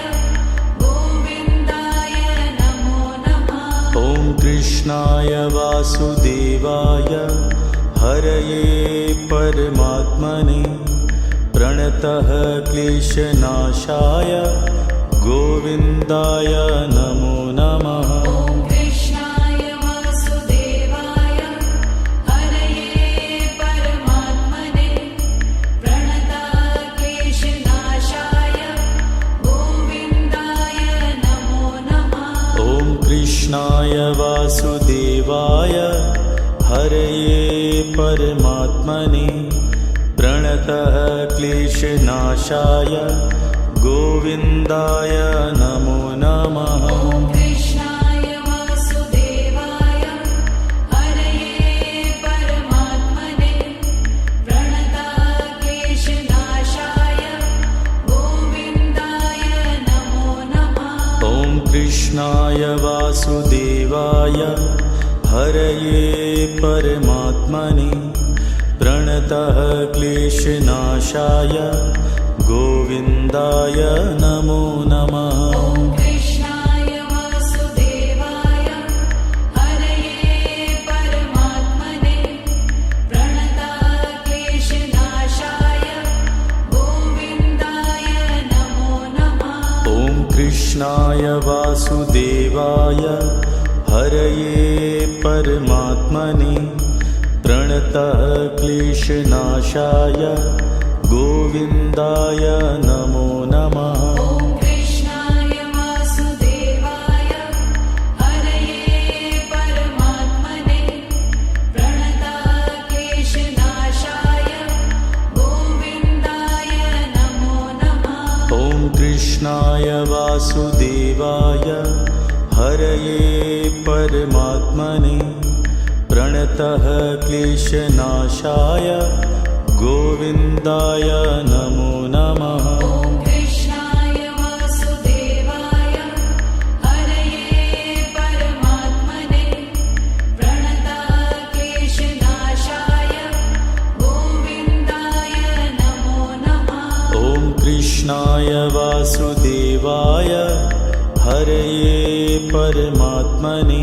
गोविन्दाय नमो नमः। ॐ कृष्णाय वासुदेवाय हरये परमात्मने प्रणतः क्लेशनाशाय गोविन्दाय नमो नमः। ॐ कृष्णाय वासुदेवाय हरये परमात्मने प्रणतक्लेशनाशाय गोविन्दाय नमो नमः। ॐ कृष्णाय वासुदेवाय हरये परमात्मने प्रणतः क्लेशनाशाय गोविन्दाय नमो नमः। ॐ कृष्णाय वासुदेवाय हरये परमात्मने प्रणतक्लेशनाशाय गोविन्दाय नमो नमः। ॐ कृष्णाय वासुदेवाय हरये परमात्मने प्रणतः क्लेशनाशाय गोविन्दाय नमो नमः। ॐ कृष्णाय वासुदेवाय हरये परमात्मने प्रणतक्लेशनाशाय गोविन्दाय नमो नमः। ॐ कृष्णाय वासुदेवाय हरये परमात्मने प्रणतः क्लेशनाशाय गोविन्दाय नमो नमः। ॐ कृष्णाय वासुदेवाय हरये परमात्मने प्रणतक्लेशनाशाय गोविन्दाय नमो नमः। ॐ कृष्णाय वासुदेवाय हरये परमात्मने प्रणतः क्लेशनाशाय गोविन्दाय नमो नमः। ॐ कृष्णाय वासुदेवाय हरये परमात्मने प्रणतक्लेशनाशाय गोविन्दाय नमो नमः। ॐ कृष्णाय वासुदेवाय हरये परमात्मने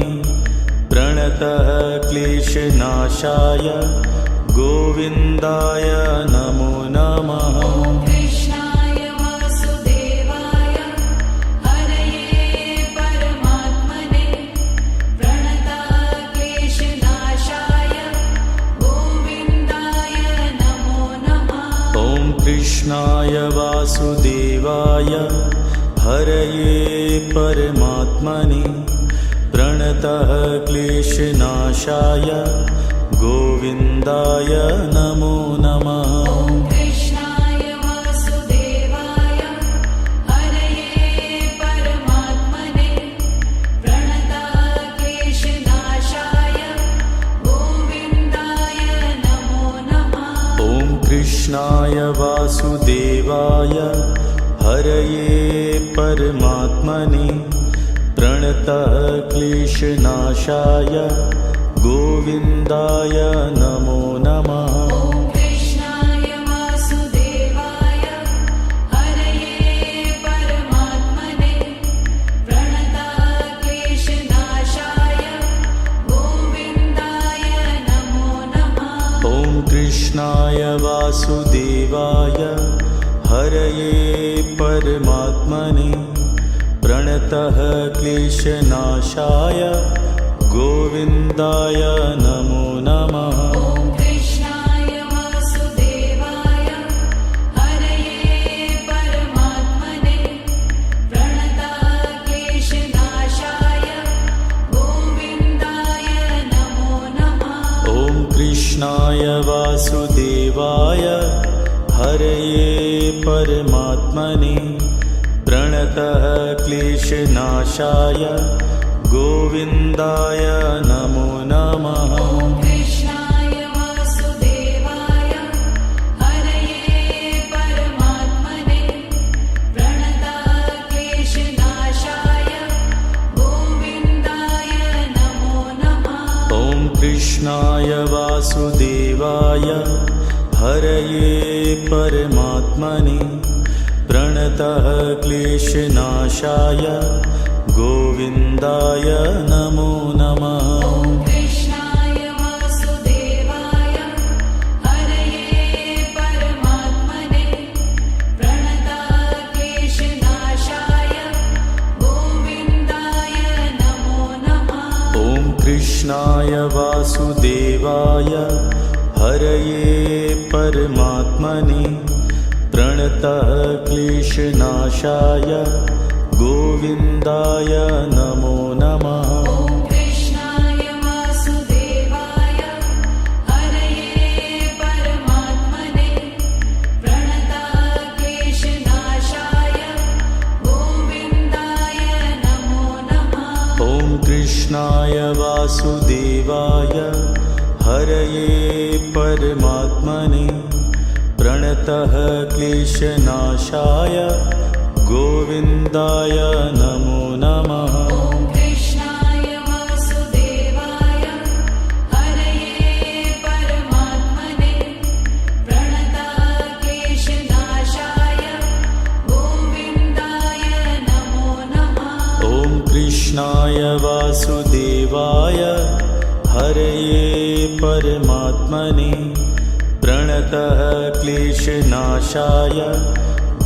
प्रणतः क्लेशनाशाय गोविन्दाय नमो नमः। ॐ कृष्णाय वासुदेवाय हरये परमात्मने प्रणतक्लेशनाशाय गोविन्दाय नमो नमः। ॐ कृष्णाय वासुदेवाय हरये परमात्मने प्रणतः क्लेशनाशाय गोविन्दाय नमो नमः। ॐ कृष्णाय वासुदेवाय हरये परमात्मने प्रणतक्लेशनाशाय गोविन्दाय नमो नमः। ॐ कृष्णाय वासुदेवाय हरये परमात्मने प्रणतः क्लेशनाशाय गोविन्दाय नमो नमः। ॐ कृष्णाय वासुदेवाय हरये परमात्मने प्रणतक्लेशनाशाय गोविन्दाय नमो नमः। ॐ कृष्णाय वासुदेवाय हरये परमात्मने प्रणतः क्लेशनाशाय गोविन्दाय नमो नमः। ॐ कृष्णाय वासुदेवाय हरये परमात्मने प्रणतक्लेशनाशाय वासुदेवाय हरये परमात्मने प्रणतः क्लेशनाशाय गोविन्दाय नमो नमः। ॐ कृष्णाय वासुदेवाय हरये परमात्मने प्रणतः क्लेशनाशाय गोविन्दाय नमो नमः। ॐ कृष्णाय वासुदेवाय हरये परमात्मने प्रणतः क्लेशनाशाय गोविन्दाय नमो नमः। ॐ कृष्णाय वासुदेवाय हरये परमात्मने प्रणतः क्लेशनाशाय गोविन्दाय नमो नमः। ॐ कृष्णाय वासुदेवाय हरये परमात्मने प्रणतः क्लेशनाशाय गोविन्दाय नमो नमः। ॐ कृष्णाय वासुदेवाय हरये परमात्मने प्रणतः क्लेशनाशाय गोविन्दाय नमो नमः। ॐ कृष्णाय वासुदेवाय हरये परमात्मने प्रणतः क्लेशनाशाय गोविन्दाय नमो नमः। ॐ कृष्णाय वासुदेवाय हरये परमात्मने प्रणतः क्लेशनाशाय गोविन्दाय नमो नमः। ॐ कृष्णाय वासुदेवाय हरये परमात्मने प्रणतः क्लेशनाशाय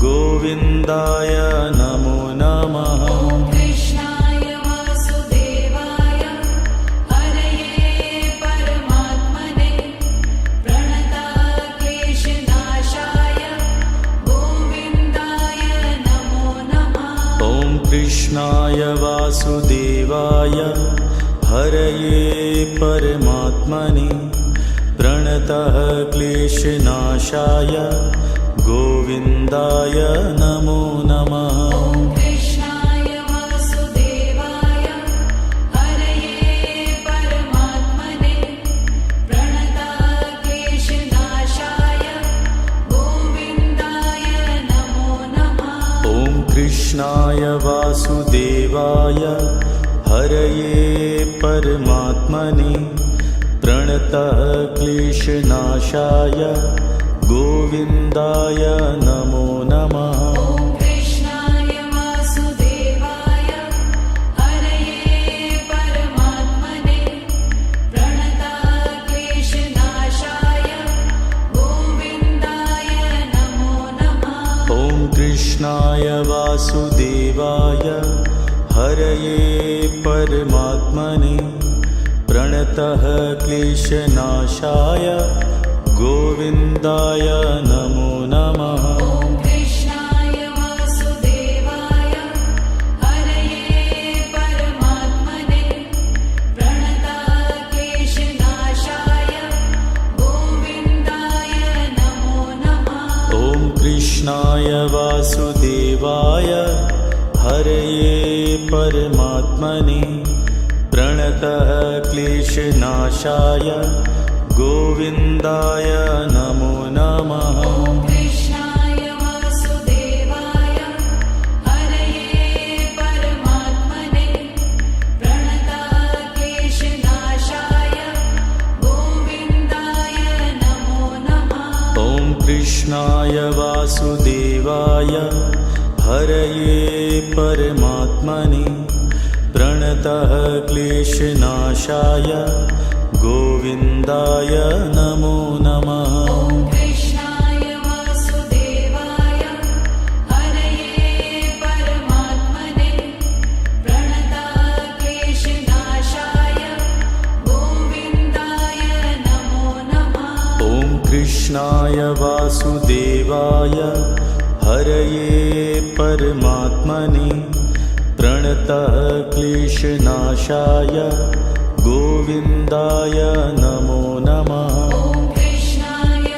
गोविन्दाय नमो नमः। ॐ कृष्णाय वासुदेवाय हरये परमात्मने प्रणतः क्लेशनाशाय गोविन्दाय नमो नमः। ॐ कृष्णाय वासुदेवाय हरये परमात्मने प्रणतः क्लेशनाशाय गोविन्दाय नमो नमः। ॐ कृष्णाय वासुदेवाय हरये परमात्मने प्रणतः क्लेशनाशाय गोविन्दाय नमो नमः। ॐ कृष्णाय वासुदेवाय हरये परमात्मने प्रणतः क्लेशनाशाय गोविन्दाय नमो नमः। ॐ कृष्णाय वासुदेवाय हरये परमात्मने प्रणतः क्लेशनाशाय गोविन्दाय नमो नमः। ॐ कृष्णाय वासुदेवाय हरये परमात्मने प्रणतः क्लेशनाशाय गोविन्दाय नमो नमः। ॐ कृष्णाय वासुदेवाय हरये परमात्मने प्रणतः क्लेशनाशाय गोविन्दाय नमो नमः। ॐ कृष्णाय वासुदेवाय हरये परमात्मने प्रणतः क्लेशनाशाय गोविन्दाय नमो नमः। ॐ कृष्णाय वासुदेवाय हरये परमात्मने प्रणतः क्लेशनाशाय गोविन्दाय नमो नमः। ॐ कृष्णाय वासुदेवाय हरये परमात्मने प्रणतः क्लेशनाशाय गोविन्दाय नमो नमः। ॐ कृष्णाय वासुदेवाय हरये परमात्मने प्रणतः क्लेशनाशाय गोविन्दाय नमो नमः। ॐ कृष्णाय वासुदेवाय हरये परमात्मने प्रणतः क्लेशनाशाय गोविन्दाय नमो नमः। ॐ कृष्णाय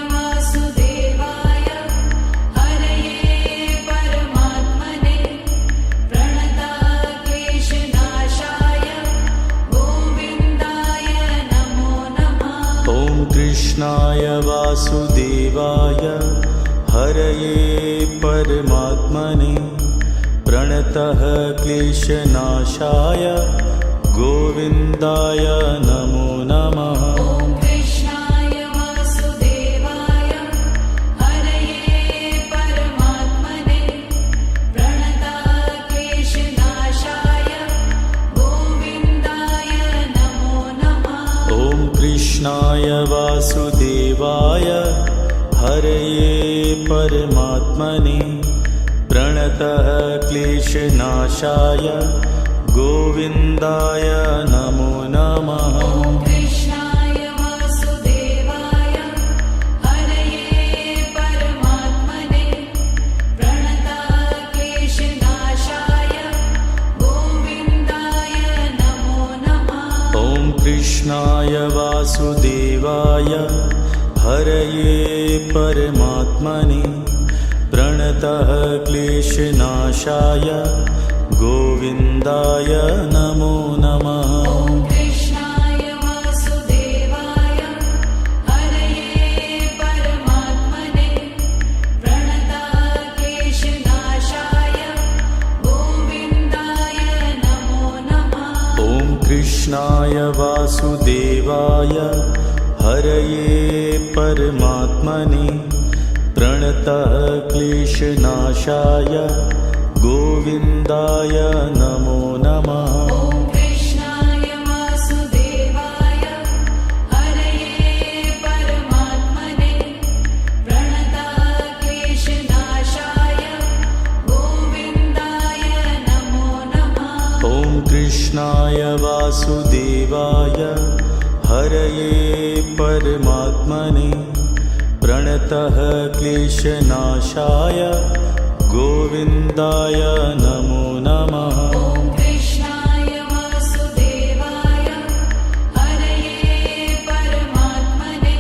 वासुदेवाय हरये परमात्मने प्रणतः क्लेशनाशाय गोविन्दाय नमो नमः। ॐ कृष्णाय वासुदेवाय हरये परमात्मने प्रणतः क्लेशनाशाय गोविन्दाय नमो नमः। ॐ कृष्णाय वासुदेवाय हरये परमात्मने प्रणतः क्लेशनाशाय गोविन्दाय नमो नमः। ॐ कृष्णाय वासुदेवाय हरये परमात्मने प्रणतः क्लेशनाशाय गोविन्दाय नमो नमः। ॐ कृष्णाय वासुदेवाय हरये परमात्मने प्रणतः क्लेशनाशाय गोविन्दाय नमो नमः। ॐ कृष्णाय वासुदेवाय हरये परमात्मने प्रणतः क्लेशनाशाय गोविन्दाय नमो नमः। ॐ कृष्णाय वासुदेवाय हरये परमात्मने प्रणतः क्लेशनाशाय गोविन्दाय नमो नमः। ॐ कृष्णाय वासुदेवाय हरये परमात्मने प्रणतः क्लेशनाशाय गोविन्दाय नमो नमः। ॐ कृष्णाय वासुदेवाय हरये परमात्मने प्रणतः क्लेशनाशाय गोविन्दाय नमो नमः। ॐ कृष्णाय वासुदेवाय हरये परमात्मने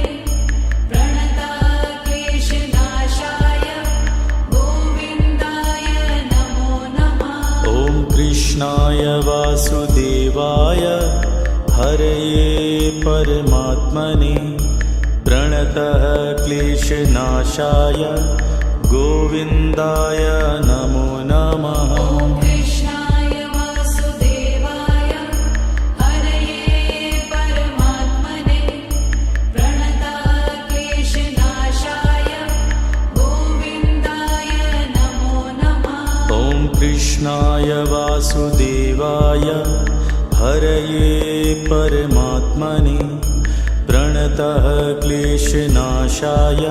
प्रणतः क्लेशनाशाय गोविन्दाय नमो नमः। ॐ कृष्णाय वासुदेवाय हरये परमात्मने प्रणतः क्लेशनाशाय गोविन्दाय नमो नमः। ॐ कृष्णाय वासुदेवाय हरये परमात्मने प्रणतः क्लेशनाशाय गोविन्दाय नमो नमः। ॐ कृष्णाय वासुदेवाय हरये परमात्मने प्रणतः क्लेशनाशाय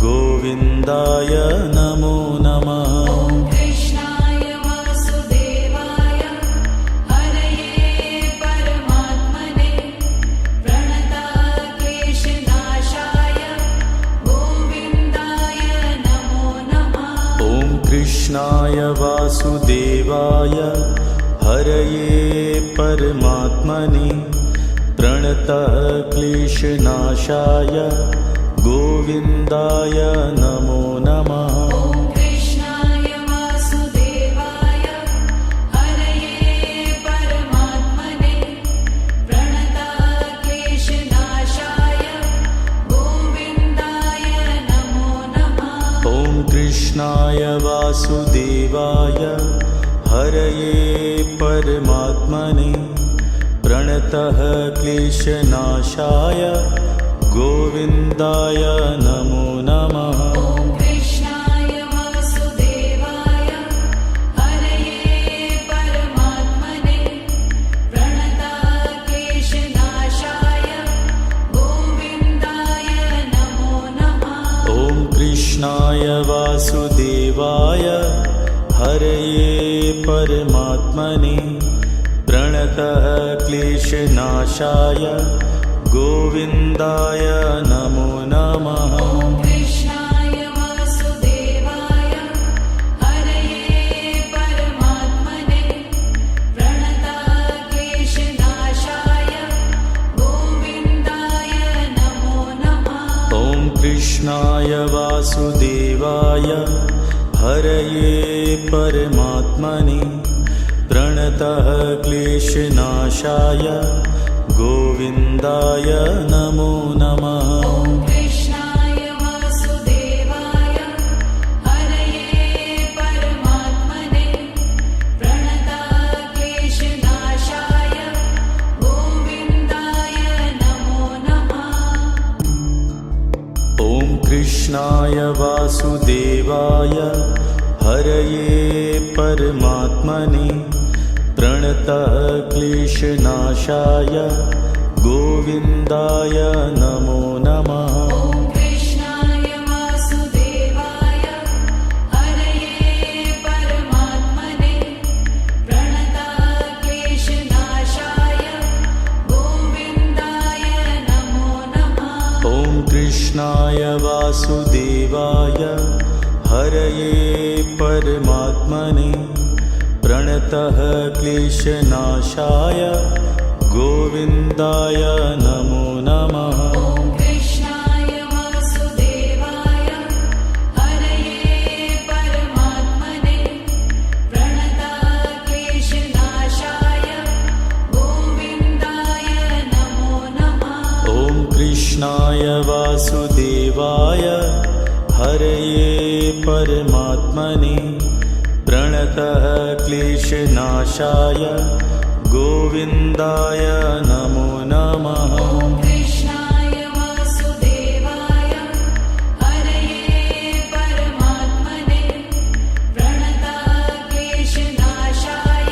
गोविन्दाय नमो नमः। ॐ कृष्णाय वासुदेवाय हरये परमात्मने प्रणतः क्लेशनाशाय गोविन्दाय नमो नमः। ॐ कृष्णाय वासुदेवाय हरये परमात्मने प्रणतः क्लेशनाशाय गोविन्दाय नमो नमः। ॐ कृष्णाय वासुदेवाय हरये परमात्मने प्रणतः क्लेशनाशाय गोविन्दाय नमो नमः। ॐ कृष्णाय वासुदेवाय हरये परमात्मने प्रणतः क्लेशनाशाय गोविन्दाय नमो नमः। ॐ कृष्णाय वासुदेवाय हरये परमात्मने प्रणतः क्लेशनाशाय गोविन्दाय नमो नमः। ॐ कृष्णाय वासुदेवाय हरये परमात्मने प्रणतः क्लेशनाशाय गोविन्दाय नमो नमः। ॐ कृष्णाय वासुदेवाय हरये परमात्मने प्रणतः क्लेशनाशाय गोविन्दाय नमो नमः। ॐ कृष्णाय वासुदेवाय हरये परमात्मने प्रणतः क्लेशनाशाय गोविन्दाय नमो नमः। ॐ कृष्णाय ॐ कृष्णाय वासुदेवाय हरये परमात्मने प्रणतः क्लेशनाशाय गोविन्दाय नमो नमः। ॐ कृष्णाय वासुदेवाय हरये परमात्मने प्रणतः क्लेशनाशाय गोविन्दाय नमो नमः। ॐ कृष्णाय वासुदेवाय हरये परमात्मने प्रणतः क्लेशनाशाय गोविन्दाय नमो नमः। ॐ कृष्णाय वासुदेवाय हरये परमात्मने प्रणतः क्लेशनाशाय गोविन्दाय नमो नमः। ॐ कृष्णाय वासुदेवाय हरये परमात्मने प्रणतः क्लेशनाशाय गोविन्दाय नमो नमः। ॐ कृष्णाय वासुदेवाय हरये परमात्मने प्रणतः क्लेशनाशाय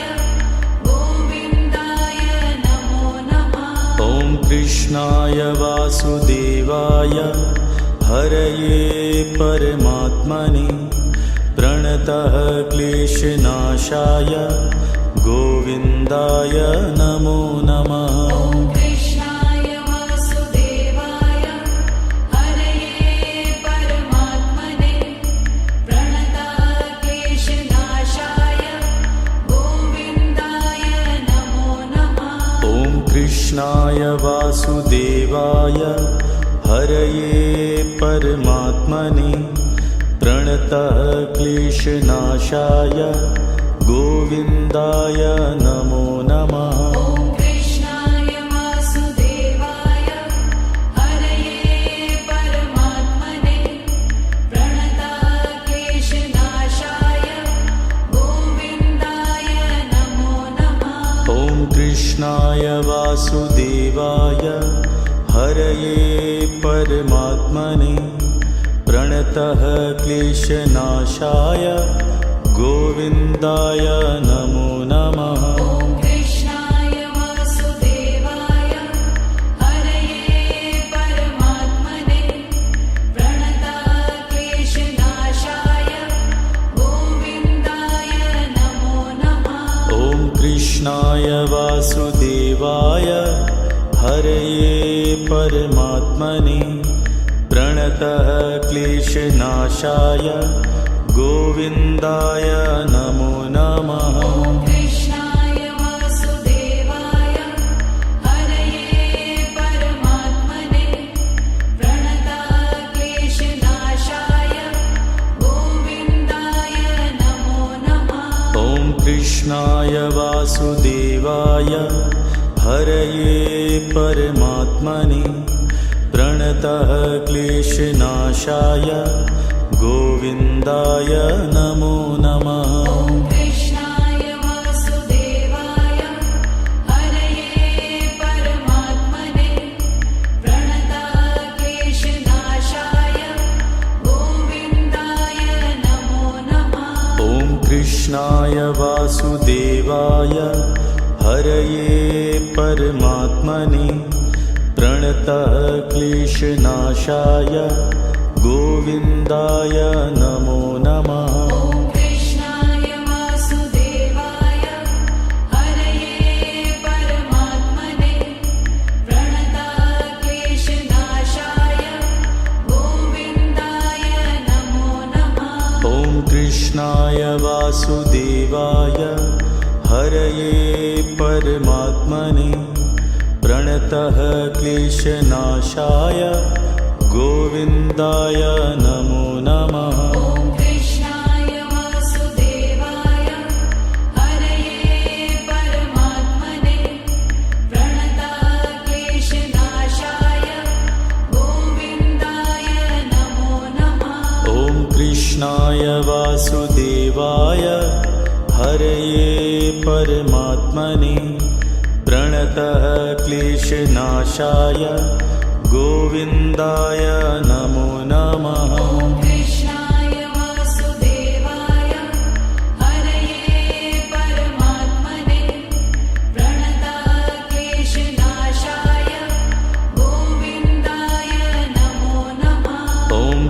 गोविन्दाय नमो नमः। ॐ कृष्णाय वासुदेवाय हरये परमात्मने प्रणतः क्लेशनाशाय गोविन्दाय नमो नमः। ॐ कृष्णाय वासुदेवाय हरये परमात्मने प्रणतः क्लेशनाशाय गोविन्दाय नमो नमः। ॐ कृष्णाय वासुदेवाय हरये परमात्मने प्रणतः क्लेशनाशाय गोविन्दाय नमो नमः। ॐ कृष्णाय वासुदेवाय हरये परमात्मने प्रणतः क्लेशनाशाय गोविन्दाय नमो नमः। ॐ कृष्णाय वासुदेवाय हरये परमात्मने प्रणतः क्लेशनाशाय गोविन्दाय नमो नमः। ॐ कृष्णाय वासुदेवाय हरये परमात्मने प्रणतः क्लेशनाशाय गोविन्दाय नमो नमः। ॐ कृष्णाय वासुदेवाय हरये परमात्मने प्रणतः क्लेशनाशाय गोविन्दाय नमो नमः। ॐ कृष्णाय वासुदेवाय हरये परमात्मने प्रणतः क्लेशनाशाय गोविन्दाय नमो नमः। ॐ कृष्णाय वासुदेवाय हरये परमात्मने प्रणतः क्लेशनाशाय गोविन्दाय नमो नमः। ॐ कृष्णाय वासुदेवाय हरये परमात्मने प्रणतः क्लेशनाशाय गोविन्दाय नमो नमः। ॐ कृष्णाय वासुदेवाय हरये परमात्मने प्रणतः क्लेशनाशाय गोविन्दाय नमो नमः। ॐ कृष्णाय वासुदेवाय हरये परमात्मने प्रणतः क्लेशनाशाय गोविन्दाय नमो नमः। ॐ कृष्णाय वासुदेवाय हरये परमात्मने प्रणतः क्लेशनाशाय गोविन्दाय नमो नमः। ॐ कृष्णाय वासुदेवाय हरये परमात्मने प्रणतः क्लेशनाशाय गोविन्दाय नमो नमः। ॐ कृष्णाय वासुदेवाय हरये परमात्मने प्रणतः क्लेशनाशाय गोविन्दाय नमो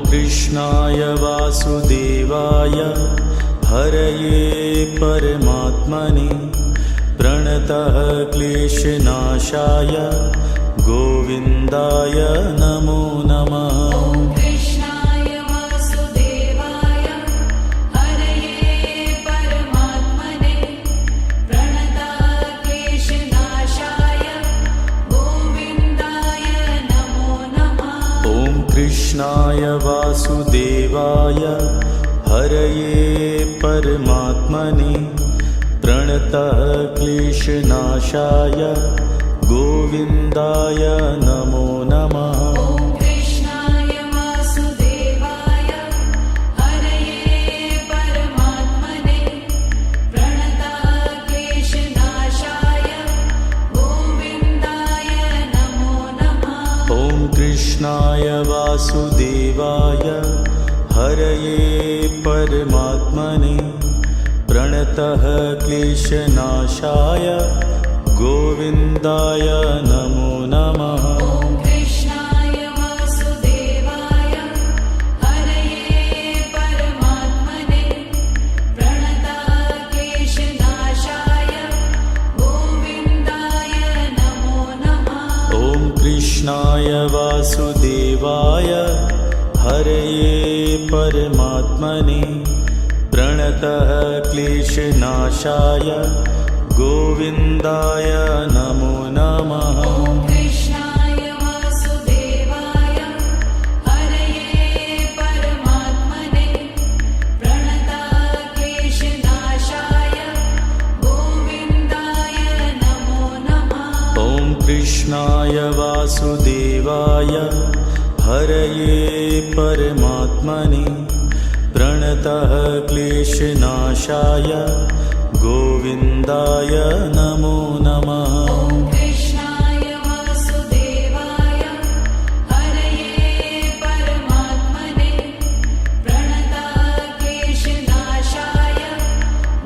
कृष्णाय वासुदेवाय हरये परमात्मने प्रणतः क्लेशनाशाय गोविन्दाय नमो नमः। ॐ कृष्णाय वासुदेवाय हरये परमात्मने प्रणतः क्लेशनाशाय गोविन्दाय नमो नमः। ॐ कृष्णाय वासुदेवाय हरये परमात्मने प्रणतः क्लेशनाशाय गोविन्दाय नमो नमः। ॐ कृष्णाय वासुदेवाय हरये परमात्मने प्रणतः क्लेशनाशाय गोविन्दाय नमो नमः। ॐ कृष्णाय वासुदेवाय हरये परमात्मने प्रणतः क्लेशनाशाय गोविन्दाय नमो नमः। ॐ कृष्णाय वासुदेवाय हरये परमात्मने प्रणतः क्लेशनाशाय गोविन्दाय नमो नमः। ॐ कृष्णाय वासुदेवाय हरये परमात्मने प्रणतः क्लेशनाशाय गोविन्दाय नमो नमः। ॐ कृष्णाय वासुदेवाय हरये परमात्मने प्रणतः क्लेशनाशाय गोविन्दाय नमो नमः। ॐ कृष्णाय वासुदेवाय हरये परमात्मने प्रणतः क्लेशनाशाय गोविन्दाय नमो नमः। ॐ कृष्णाय वासुदेवाय हरये परमात्मने प्रणतः क्लेशनाशाय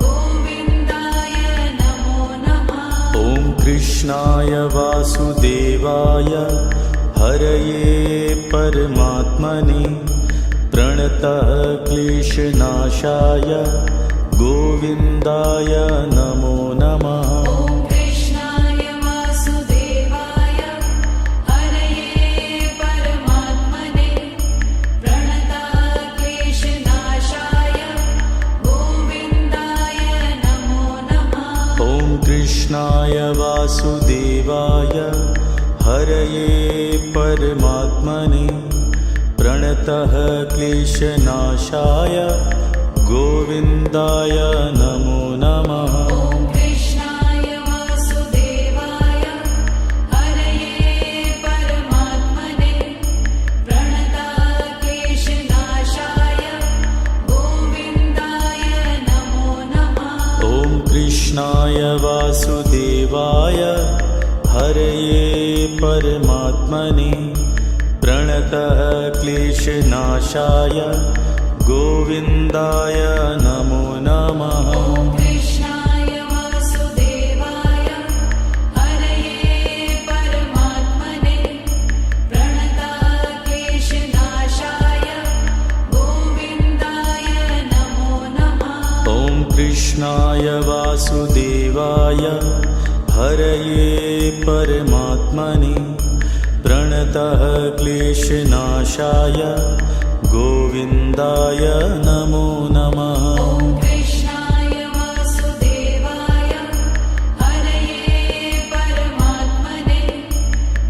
गोविन्दाय नमो नमः। ॐ कृष्णाय वासुदेवाय हरये परमात्मने प्रणतः क्लेशनाशाय गोविन्दाय नमो नमः। ॐ कृष्णाय वासुदेवाय हरये परमात्मने प्रणतः क्लेशनाशाय गोविन्दाय नमो नमः। ॐ कृष्णाय वासुदेवाय हरये परमात्मने प्रणतः क्लेशनाशाय गोविन्दाय नमो नमः। ॐ कृष्णाय वासुदेवाय हरये परमात्मने प्रणतः क्लेशनाशाय गोविन्दाय नमो नमः। ॐ कृष्णाय वासुदेवाय हरये परमात्मने प्रणतः क्लेशनाशाय गोविन्दाय नमो नमः। ॐ कृष्णाय वासुदेवाय हरये परमात्मने प्रणतः क्लेशनाशाय गोविन्दाय नमो नमः। ॐ कृष्णाय वासुदेवाय हरये परमात्मने प्रणतः क्लेशनाशाय गोविन्दाय नमो नमः। ॐ कृष्णाय वासुदेवाय हरये परमात्मने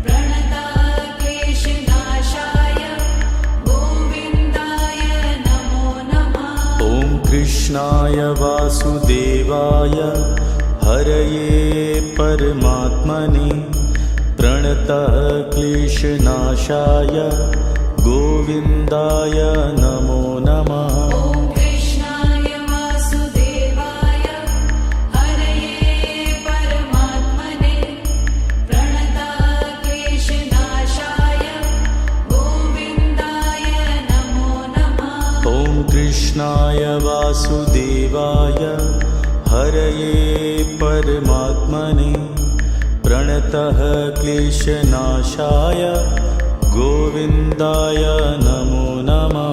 प्रणतः क्लेशनाशाय गोविन्दाय नमो नमः। ॐ कृष्णाय वासुदेवाय हरये परमात्मने प्रणतः क्लेशनाशाय गोविन्दाय नमो नमः। ॐ कृष्णाय वासुदेवाय हरये परमात्मने प्रणतः क्लेशनाशाय गोविन्दाय नमो नमः। ॐ कृष्णाय वासुदेवाय हरये परमात्मने प्रणतः क्लेशनाशाय गोविन्दाय नमो नमः।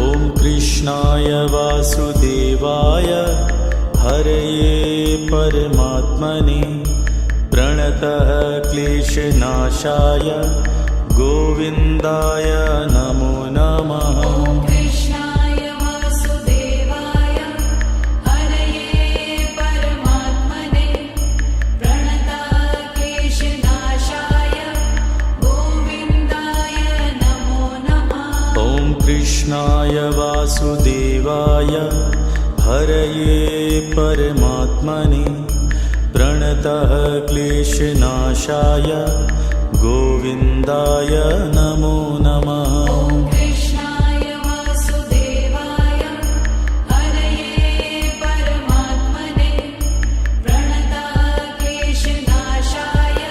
ॐ कृष्णाय वासुदेवाय हरये परमात्मने प्रणतः क्लेशनाशाय गोविन्दाय नमो नमः। ॐ कृष्णाय वासुदेवाय हरये परमात्मने प्रणतः क्लेशनाशाय गोविन्दाय नमो नमः। ॐ कृष्णाय वासुदेवाय हरये परमात्मने प्रणतः क्लेशनाशाय गोविन्दाय नमो नमः। ॐ कृष्णाय वासुदेवाय हरये परमात्मने प्रणतः क्लेशनाशाय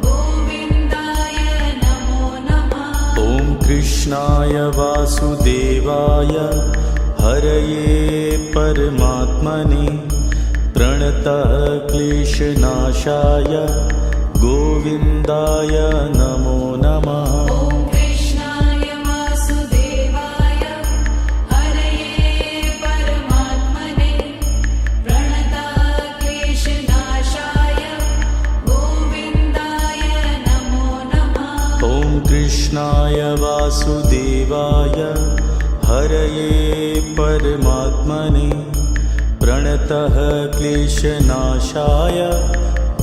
गोविन्दाय नमो नमः। ॐ कृष्णाय वासुदेवाय हरये परमात्मने प्रणतः क्लेशनाशाय गोविन्दाय नमो नमः। ॐ कृष्णाय वासुदेवाय हरये परमात्मने प्रणतः क्लेशनाशाय गोविन्दाय नमो नमः। ॐ कृष्णाय वासुदेवाय हरये परमात्मने प्रणतः क्लेशनाशाय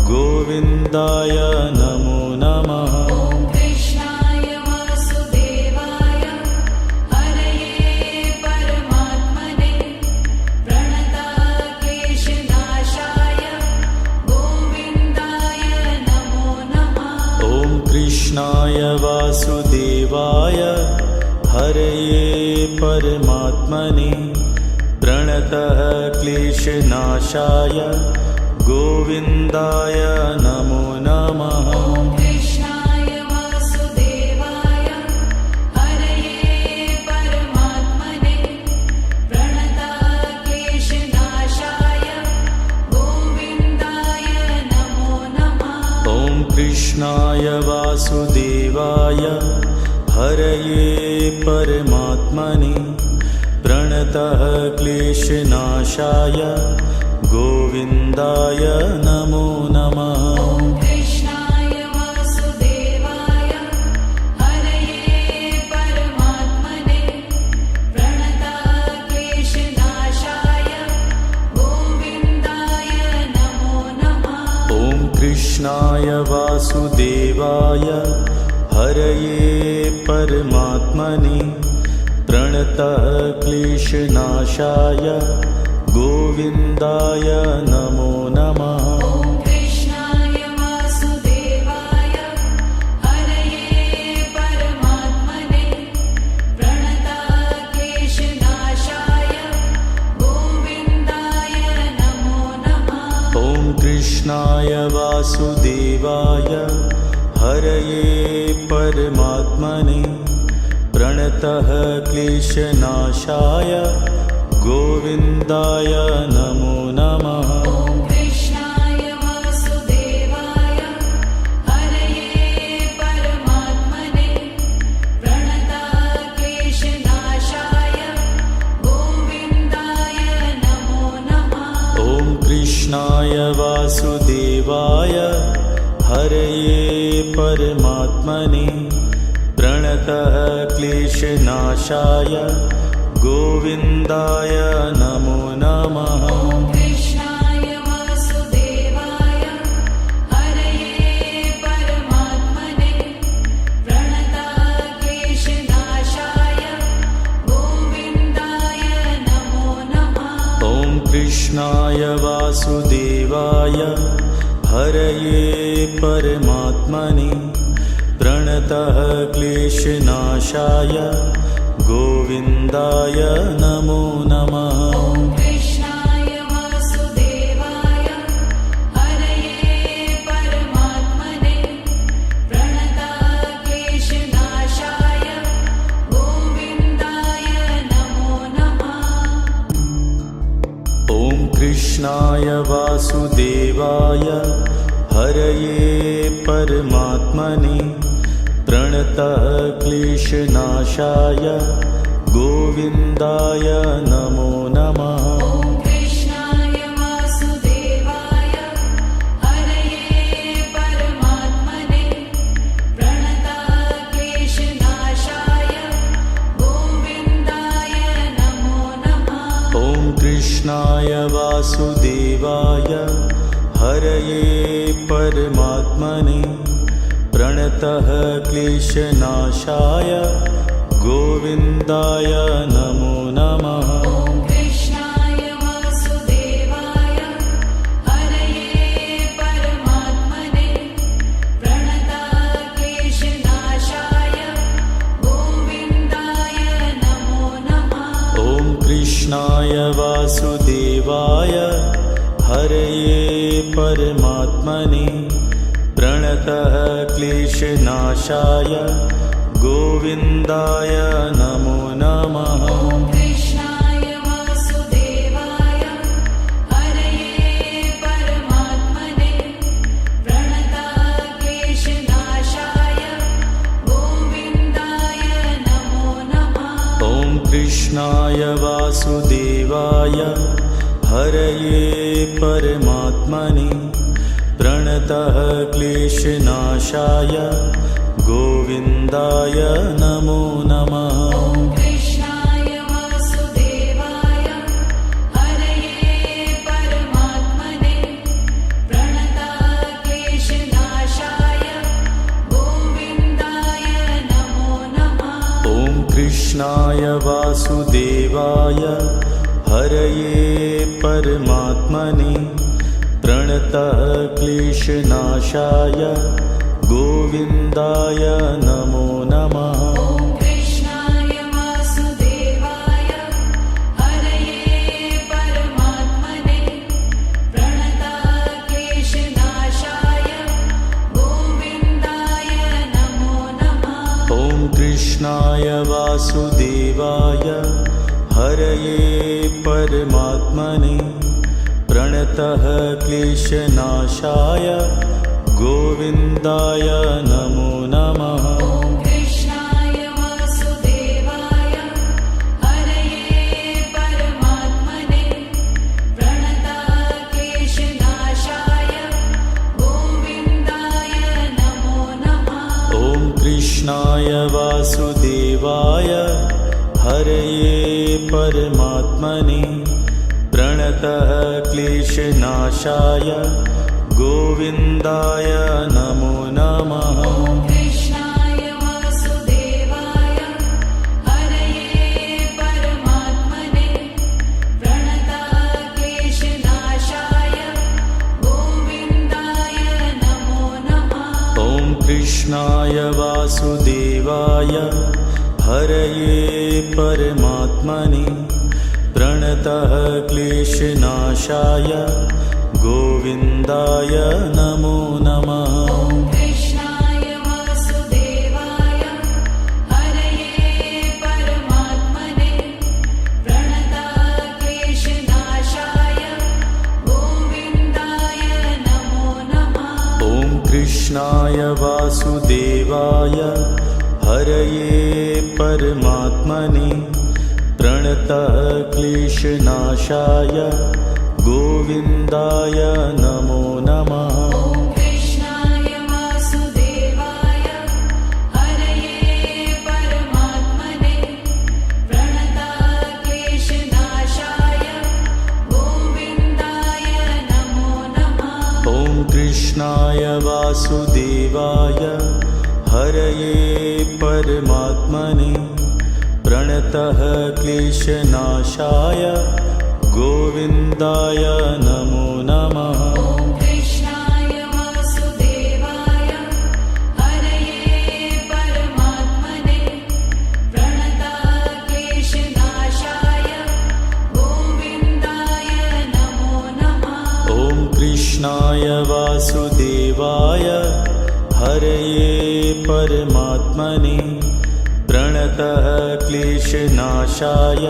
गोविन्दाय नमो नमः। ॐ कृष्णाय वासुदेवाय हरये परमात्मने प्रणतः क्लेशनाशाय गोविन्दाय नमो नमः। ॐ कृष्णाय वासुदेवाय हरये परमात्मने प्रणतः क्लेशनाशाय गोविन्दाय नमो नमः। ॐ कृष्णाय वासुदेवाय हरये परमात्मने प्रणतः क्लेशनाशाय गोविन्दाय नमो नमः। ॐ कृष्णाय वासुदेवाय हरये परमात्मने प्रणतः क्लेशनाशाय गोविन्दाय नमो नमः। ॐ कृष्णाय वासुदेवाय हरये परमात्मने प्रणतः क्लेशनाशाय गोविन्दाय नमो नमः। ॐ कृष्णाय वासुदेवाय हरये परमात्मने प्रणतः क्लेशनाशाय गोविन्दाय नमो नमः। ॐ कृष्णाय वासुदेवाय हरये परमात्मने प्रणतः क्लेशनाशाय गोविन्दाय नमो नमः। ॐ कृष्णाय वासुदेवाय हरये परमात्मने प्रणतः क्लेशनाशाय गोविन्दाय नमो नमः। ॐ कृष्णाय वासुदेवाय हरये परमात्मने प्रणतः क्लेशनाशाय गोविन्दाय नमो नमः। ॐ कृष्णाय वासुदेवाय हरये परमात्मने प्रणतः क्लेशनाशाय गोविन्दाय नमो नमः। ॐ कृष्णाय वासुदेवाय हरये परमात्मने प्रणतः क्लेशनाशाय गोविन्दाय नमो नमः। ॐ कृष्णाय वासुदेवाय हरये परमात्मने प्रणतः क्लेशनाशाय गोविन्दाय नमो नमः। ॐ कृष्णाय वासुदेवाय हरये परमात्मने प्रणतः क्लेशनाशाय गोविन्दाय नमो नमः। ॐ कृष्णाय वासुदेवाय हरये परमात्मने प्रणतः क्लेशनाशाय गोविन्दाय नमो नमः। ॐ कृष्णाय वासुदेवाय हरये परमात्मने प्रणतक्लेशनाशाय गोविन्दाय नमो नमः। ॐ कृष्णाय वासुदेवाय हरये परमात्मने प्रणतः क्लेशनाशाय गोविन्दाय नमो नमः। ॐ कृष्णाय वासुदेवाय हरये परमात्मने प्रणतक्लेशनाशाय गोविन्दाय नमो नमः। ॐ कृष्णाय वासुदेवाय हरये परमात्मने प्रणतः क्लेशनाशाय गोविन्दाय नमो नमः। ॐ कृष्णाय वासुदेवाय हरये परमात्मने प्रणतक्लेशनाशाय गोविन्दाय नमो नमः। ॐ कृष्णाय वासुदेवाय हरये परमात्मने प्रणतः क्लेशनाशाय गोविन्दाय नमो नमः। ॐ कृष्णाय वासुदेवाय हरये परमात्मने प्रणतक्लेशनाशाय गोविन्दाय नमो नमः। ॐ कृष्णाय वासुदेवाय हरये परमात्मने प्रणतः क्लेशनाशाय गोविन्दाय नमो नमः। ॐ कृष्णाय वासुदेवाय हरये परमात्मने प्रणतक्लेशनाशाय गोविन्दाय नमो नमः। ॐ कृष्णाय वासुदेवाय हरये परमात्मने प्रणतः क्लेशनाशाय गोविन्दाय नमो नमः। ॐ कृष्णाय वासुदेवाय हरये परमात्मने प्रणतक्लेशनाशाय गोविन्दाय नमो नमः। ॐ कृष्णाय वासुदेवाय हरये परमात्मने प्रणतः क्लेशनाशाय गोविन्दाय नमो नमः। ॐ कृष्णाय वासुदेवाय हरये परमात्मने प्रणतक्लेशनाशाय गोविन्दाय नमो नमः। ॐ कृष्णाय वासुदेवाय हरये परमात्मने प्रणतः क्लेशनाशाय गोविन्दाय नमो नमः। ॐ कृष्णाय वासुदेवाय हरये परमात्मने प्रणतक्लेशनाशाय गोविन्दाय नमो नमः। ॐ कृष्णाय वासुदेवाय हरये परमात्मने प्रणतः क्लेशनाशाय गोविन्दाय नमो नमः। ॐ कृष्णाय वासुदेवाय हरये परमात्मने प्रणतक्लेशनाशाय गोविन्दाय नमो नमः। ॐ कृष्णाय वासुदेवाय हरये परमात्मने प्रणतः क्लेशनाशाय गोविन्दाय नमो नमः। ॐ कृष्णाय वासुदेवाय हरये परमात्मने प्रणतक्लेशनाशाय गोविन्दाय नमो नमः। ॐ कृष्णाय वासुदेवाय हरये परमात्मने प्रणतः क्लेशनाशाय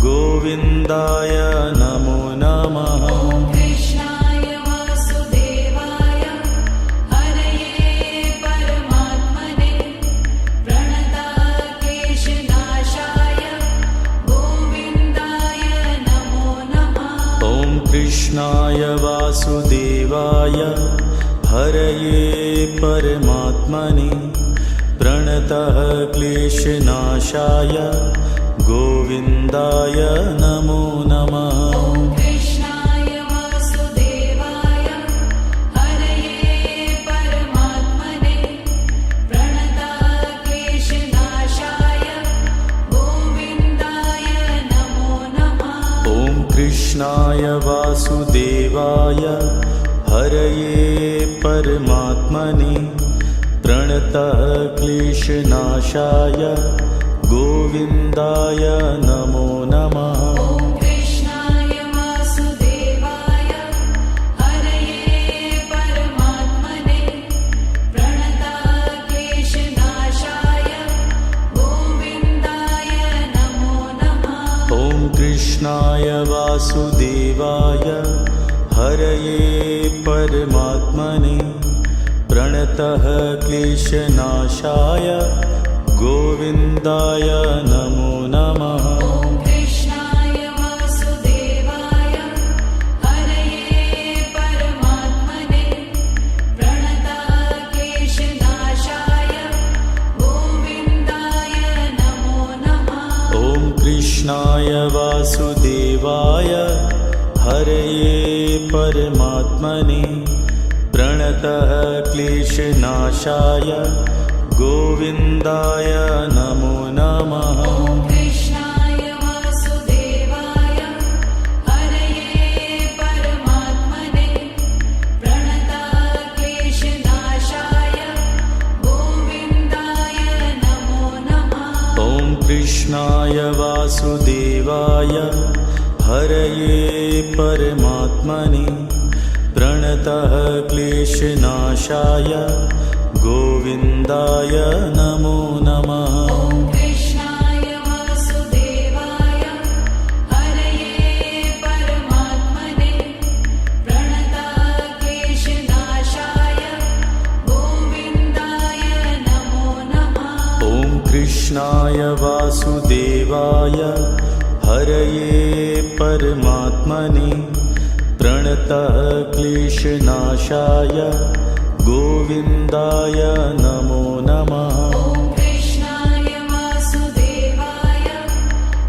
गोविन्दाय नमो नमः। ॐ कृष्णाय वासुदेवाय हरये परमात्मने प्रणतक्लेशनाशाय कृष्णाय वासुदेवाय हरये परमात्मने प्रणतः क्लेशनाशाय गोविन्दाय नमो नमः। कृष्णाय वासुदेवाय हरये परमात्मने प्रणतः क्लेशनाशाय गोविन्दाय नमो नमः। ॐ कृष्णाय वासुदेवाय हरये परमात्मने प्रणतः क्लेशनाशाय गोविन्दाय नमो नमः। कृष्णाय वासुदेवाय हरये परमात्मने प्रणतः क्लेशनाशाय गोविन्दाय नमो नमः। ॐ कृष्णाय वासुदेवाय हरये परमात्मने प्रणतः क्लेशनाशाय गोविन्दाय नमो नमः। कृष्णाय वासुदेवाय हरये परमात्मने प्रणतः क्लेशनाशाय गोविन्दाय नमो नमः। ॐ कृष्णाय वासुदेवाय हरये परमात्मने प्रणतः क्लेशनाशाय गोविन्दाय नमो नमः। कृष्णाय वासुदेवाय हरये परमात्मने प्रणतः क्लेशनाशाय गोविन्दाय नमो नमः। ॐ कृष्णाय वासुदेवाय हरये परमात्मने प्रणतः क्लेशनाशाय गोविन्दाय नमो नमः। कृष्णाय वासुदेवाय हरये परमात्मने प्रणतः क्लेशनाशाय गोविन्दाय नमो नमः। ॐ कृष्णाय वासुदेवाय हरये परमात्मने प्रणतः क्लेशनाशाय गोविन्दाय नमो नमः। कृष्णाय वासुदेवाय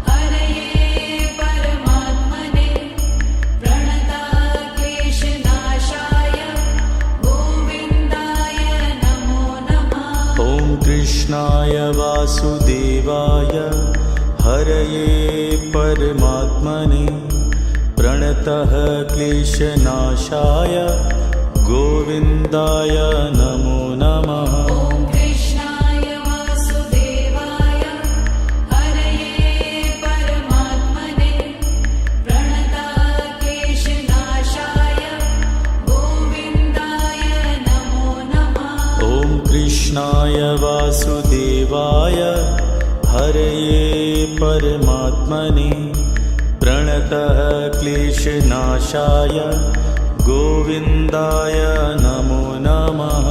हरये परमात्मने प्रणतः क्लेशनाशाय गोविन्दाय नमो नमः। ॐ कृष्णाय वासुदेवाय हरये परमात्मने प्रणतः क्लेशनाशाय गोविन्दाय नमो नमः। कृष्णाय वासुदेवाय हरये परमात्मने प्रणतः क्लेशनाशाय गोविन्दाय नमो नमः। ॐ कृष्णाय वासुदेवाय हरये परमात्मने प्रणतः क्लेशनाशाय गोविन्दाय नमो नमः।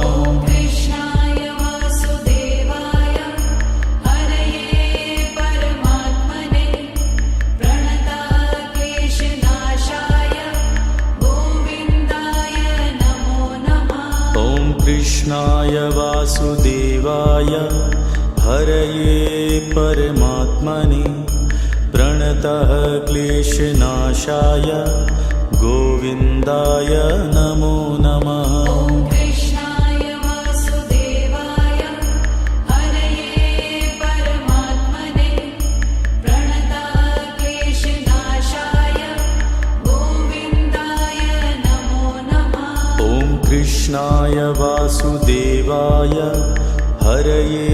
कृष्णाय वासुदेवाय हरये परमात्मने प्रणतः क्लेशनाशाय गोविन्दाय नमो नमः। ॐ कृष्णाय वासुदेवाय हरये परमात्मने प्रणतः क्लेशनाशाय गोविन्दाय नमो नमः। कृष्णाय वासुदेवाय हरये परमात्मने प्रणतः क्लेशनाशाय गोविन्दाय नमो नमः। ॐ कृष्णाय वासुदेवाय हरये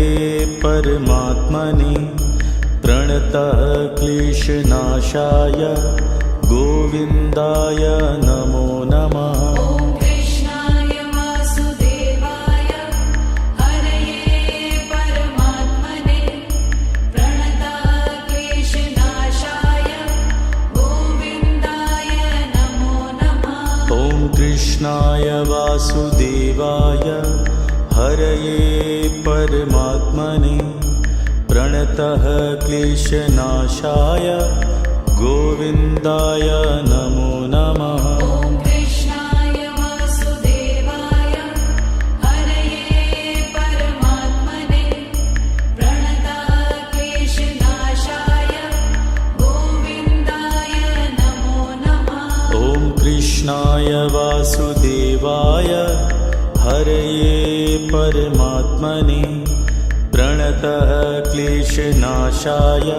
परमात्मने प्रणतः क्लेशनाशाय गोविन्दाय नमो नमः। कृष्णाय वासुदेवाय हरये परमात्मने प्रणतः क्लेशनाशाय गोविन्दाय नमो नमः। ॐ कृष्णाय वासुदेवाय हरये परमात्मने प्रणतः क्लेशनाशाय गोविन्दाय नमो नमः। कृष्णाय वासुदेवाय हरये परमात्मने प्रणतः क्लेशनाशाय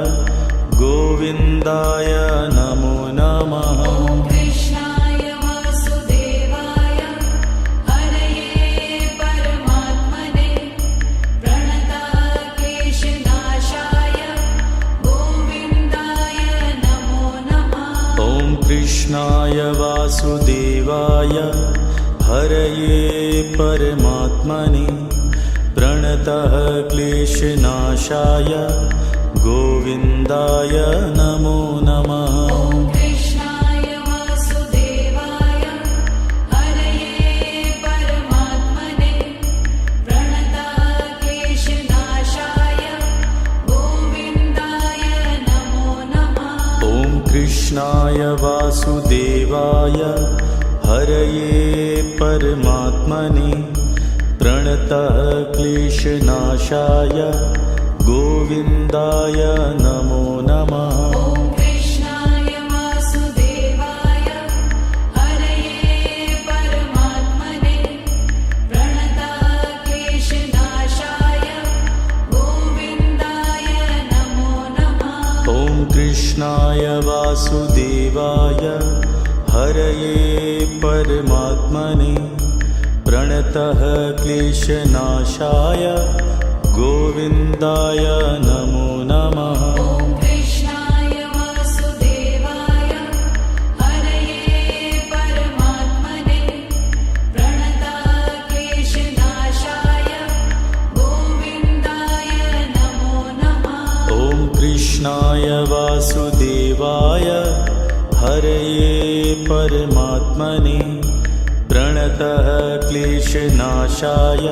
गोविन्दाय नमो नमः। ॐ कृष्णाय वासुदेवाय हरये परमात्मने प्रणतः क्लेशनाशाय गोविन्दाय नमो नमः। ॐ कृष्णाय वासुदेवाय हरये परमात्मने प्रणतः क्लेशनाशाय गोविन्दाय नमो नमः। ॐ कृष्णाय वासुदेवाय हरये परमात्मने प्रणतः क्लेशनाशाय गोविन्दाय नमो नमः। ॐ कृष्णाय वासुदेवाय हरये परमात्मने प्रणतः क्लेशनाशाय गोविन्दाय नमो नमः। ॐ कृष्णाय वासुदेवाय हरये परमात्मने प्रणतः क्लेशनाशाय गोविन्दाय नमो नमः। ॐ कृष्णाय वासुदेवाय हरये परमात्मने प्रणतः क्लेशनाशाय गोविन्दाय नमो नमः। ॐ कृष्णाय वासुदेवाय हरये परमात्मने प्रणतः क्लेशनाशाय गोविन्दाय नमो नमः। ॐ कृष्णाय वासुदेवाय हरये परमात्मने प्रणतः क्लेशनाशाय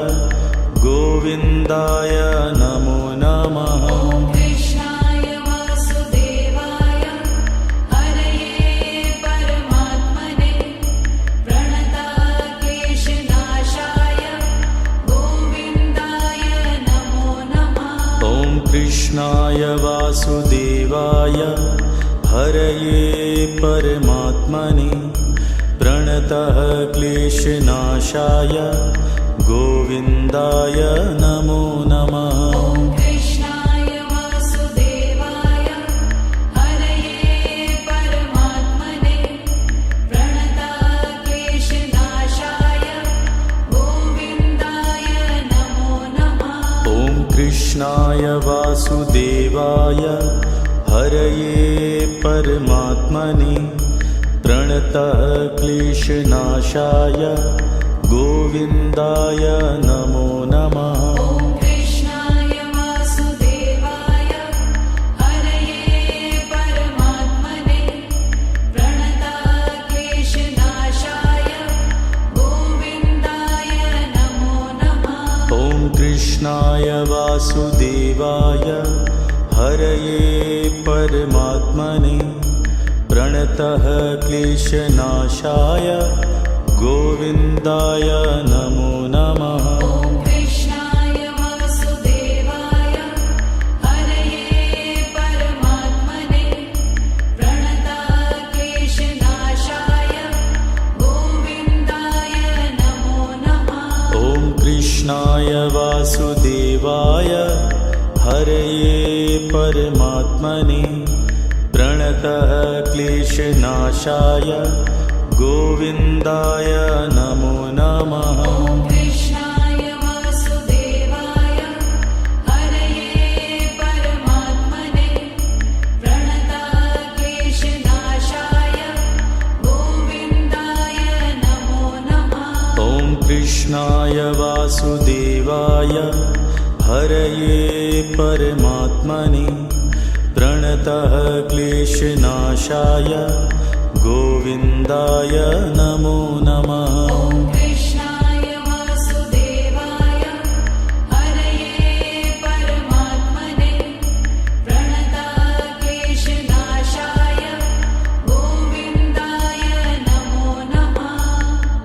गोविन्दाय नमो नमः। ॐ कृष्णाय वासुदेवाय हरये परमात्मने प्रणतः क्लेशनाशाय गोविन्दाय नमो नमः। ॐ कृष्णाय वासुदेवाय हरये परमात्मने प्रणतः क्लेशनाशाय गोविन्दाय नमो नमः। ॐ कृष्णाय वासुदेवाय हरये परमात्मने प्रणतः क्लेशनाशाय गोविन्दाय नमो नमः। ॐ कृष्णाय वासुदेवाय हरये परमात्मने प्रणतः क्लेशनाशाय गोविन्दाय नमो नमः। ॐ कृष्णाय वासुदेवाय हरये परमात्मने प्रणतः क्लेशनाशाय गोविन्दाय नमो नमः। ॐ कृष्णाय वासुदेवाय हरये परमात्मने प्रणतः क्लेशनाशाय गोविन्दाय नमो नमः। ॐ कृष्णाय वासुदेवाय हरये परमात्मने प्रणतः क्लेशनाशाय गोविन्दाय नमो नमः। ॐ कृष्णाय वासुदेवाय हरये परमात्मने प्रणतः क्लेशनाशाय गोविन्दाय नमो नमः। ॐ कृष्णाय वासुदेवाय हरये परमात्मने प्रणतः क्लेशनाशाय गोविन्दाय नमो नमः। ॐ कृष्णाय वासुदेवाय हरये परमात्मने प्रणतः क्लेशनाशाय गोविन्दाय नमो नमः। ॐ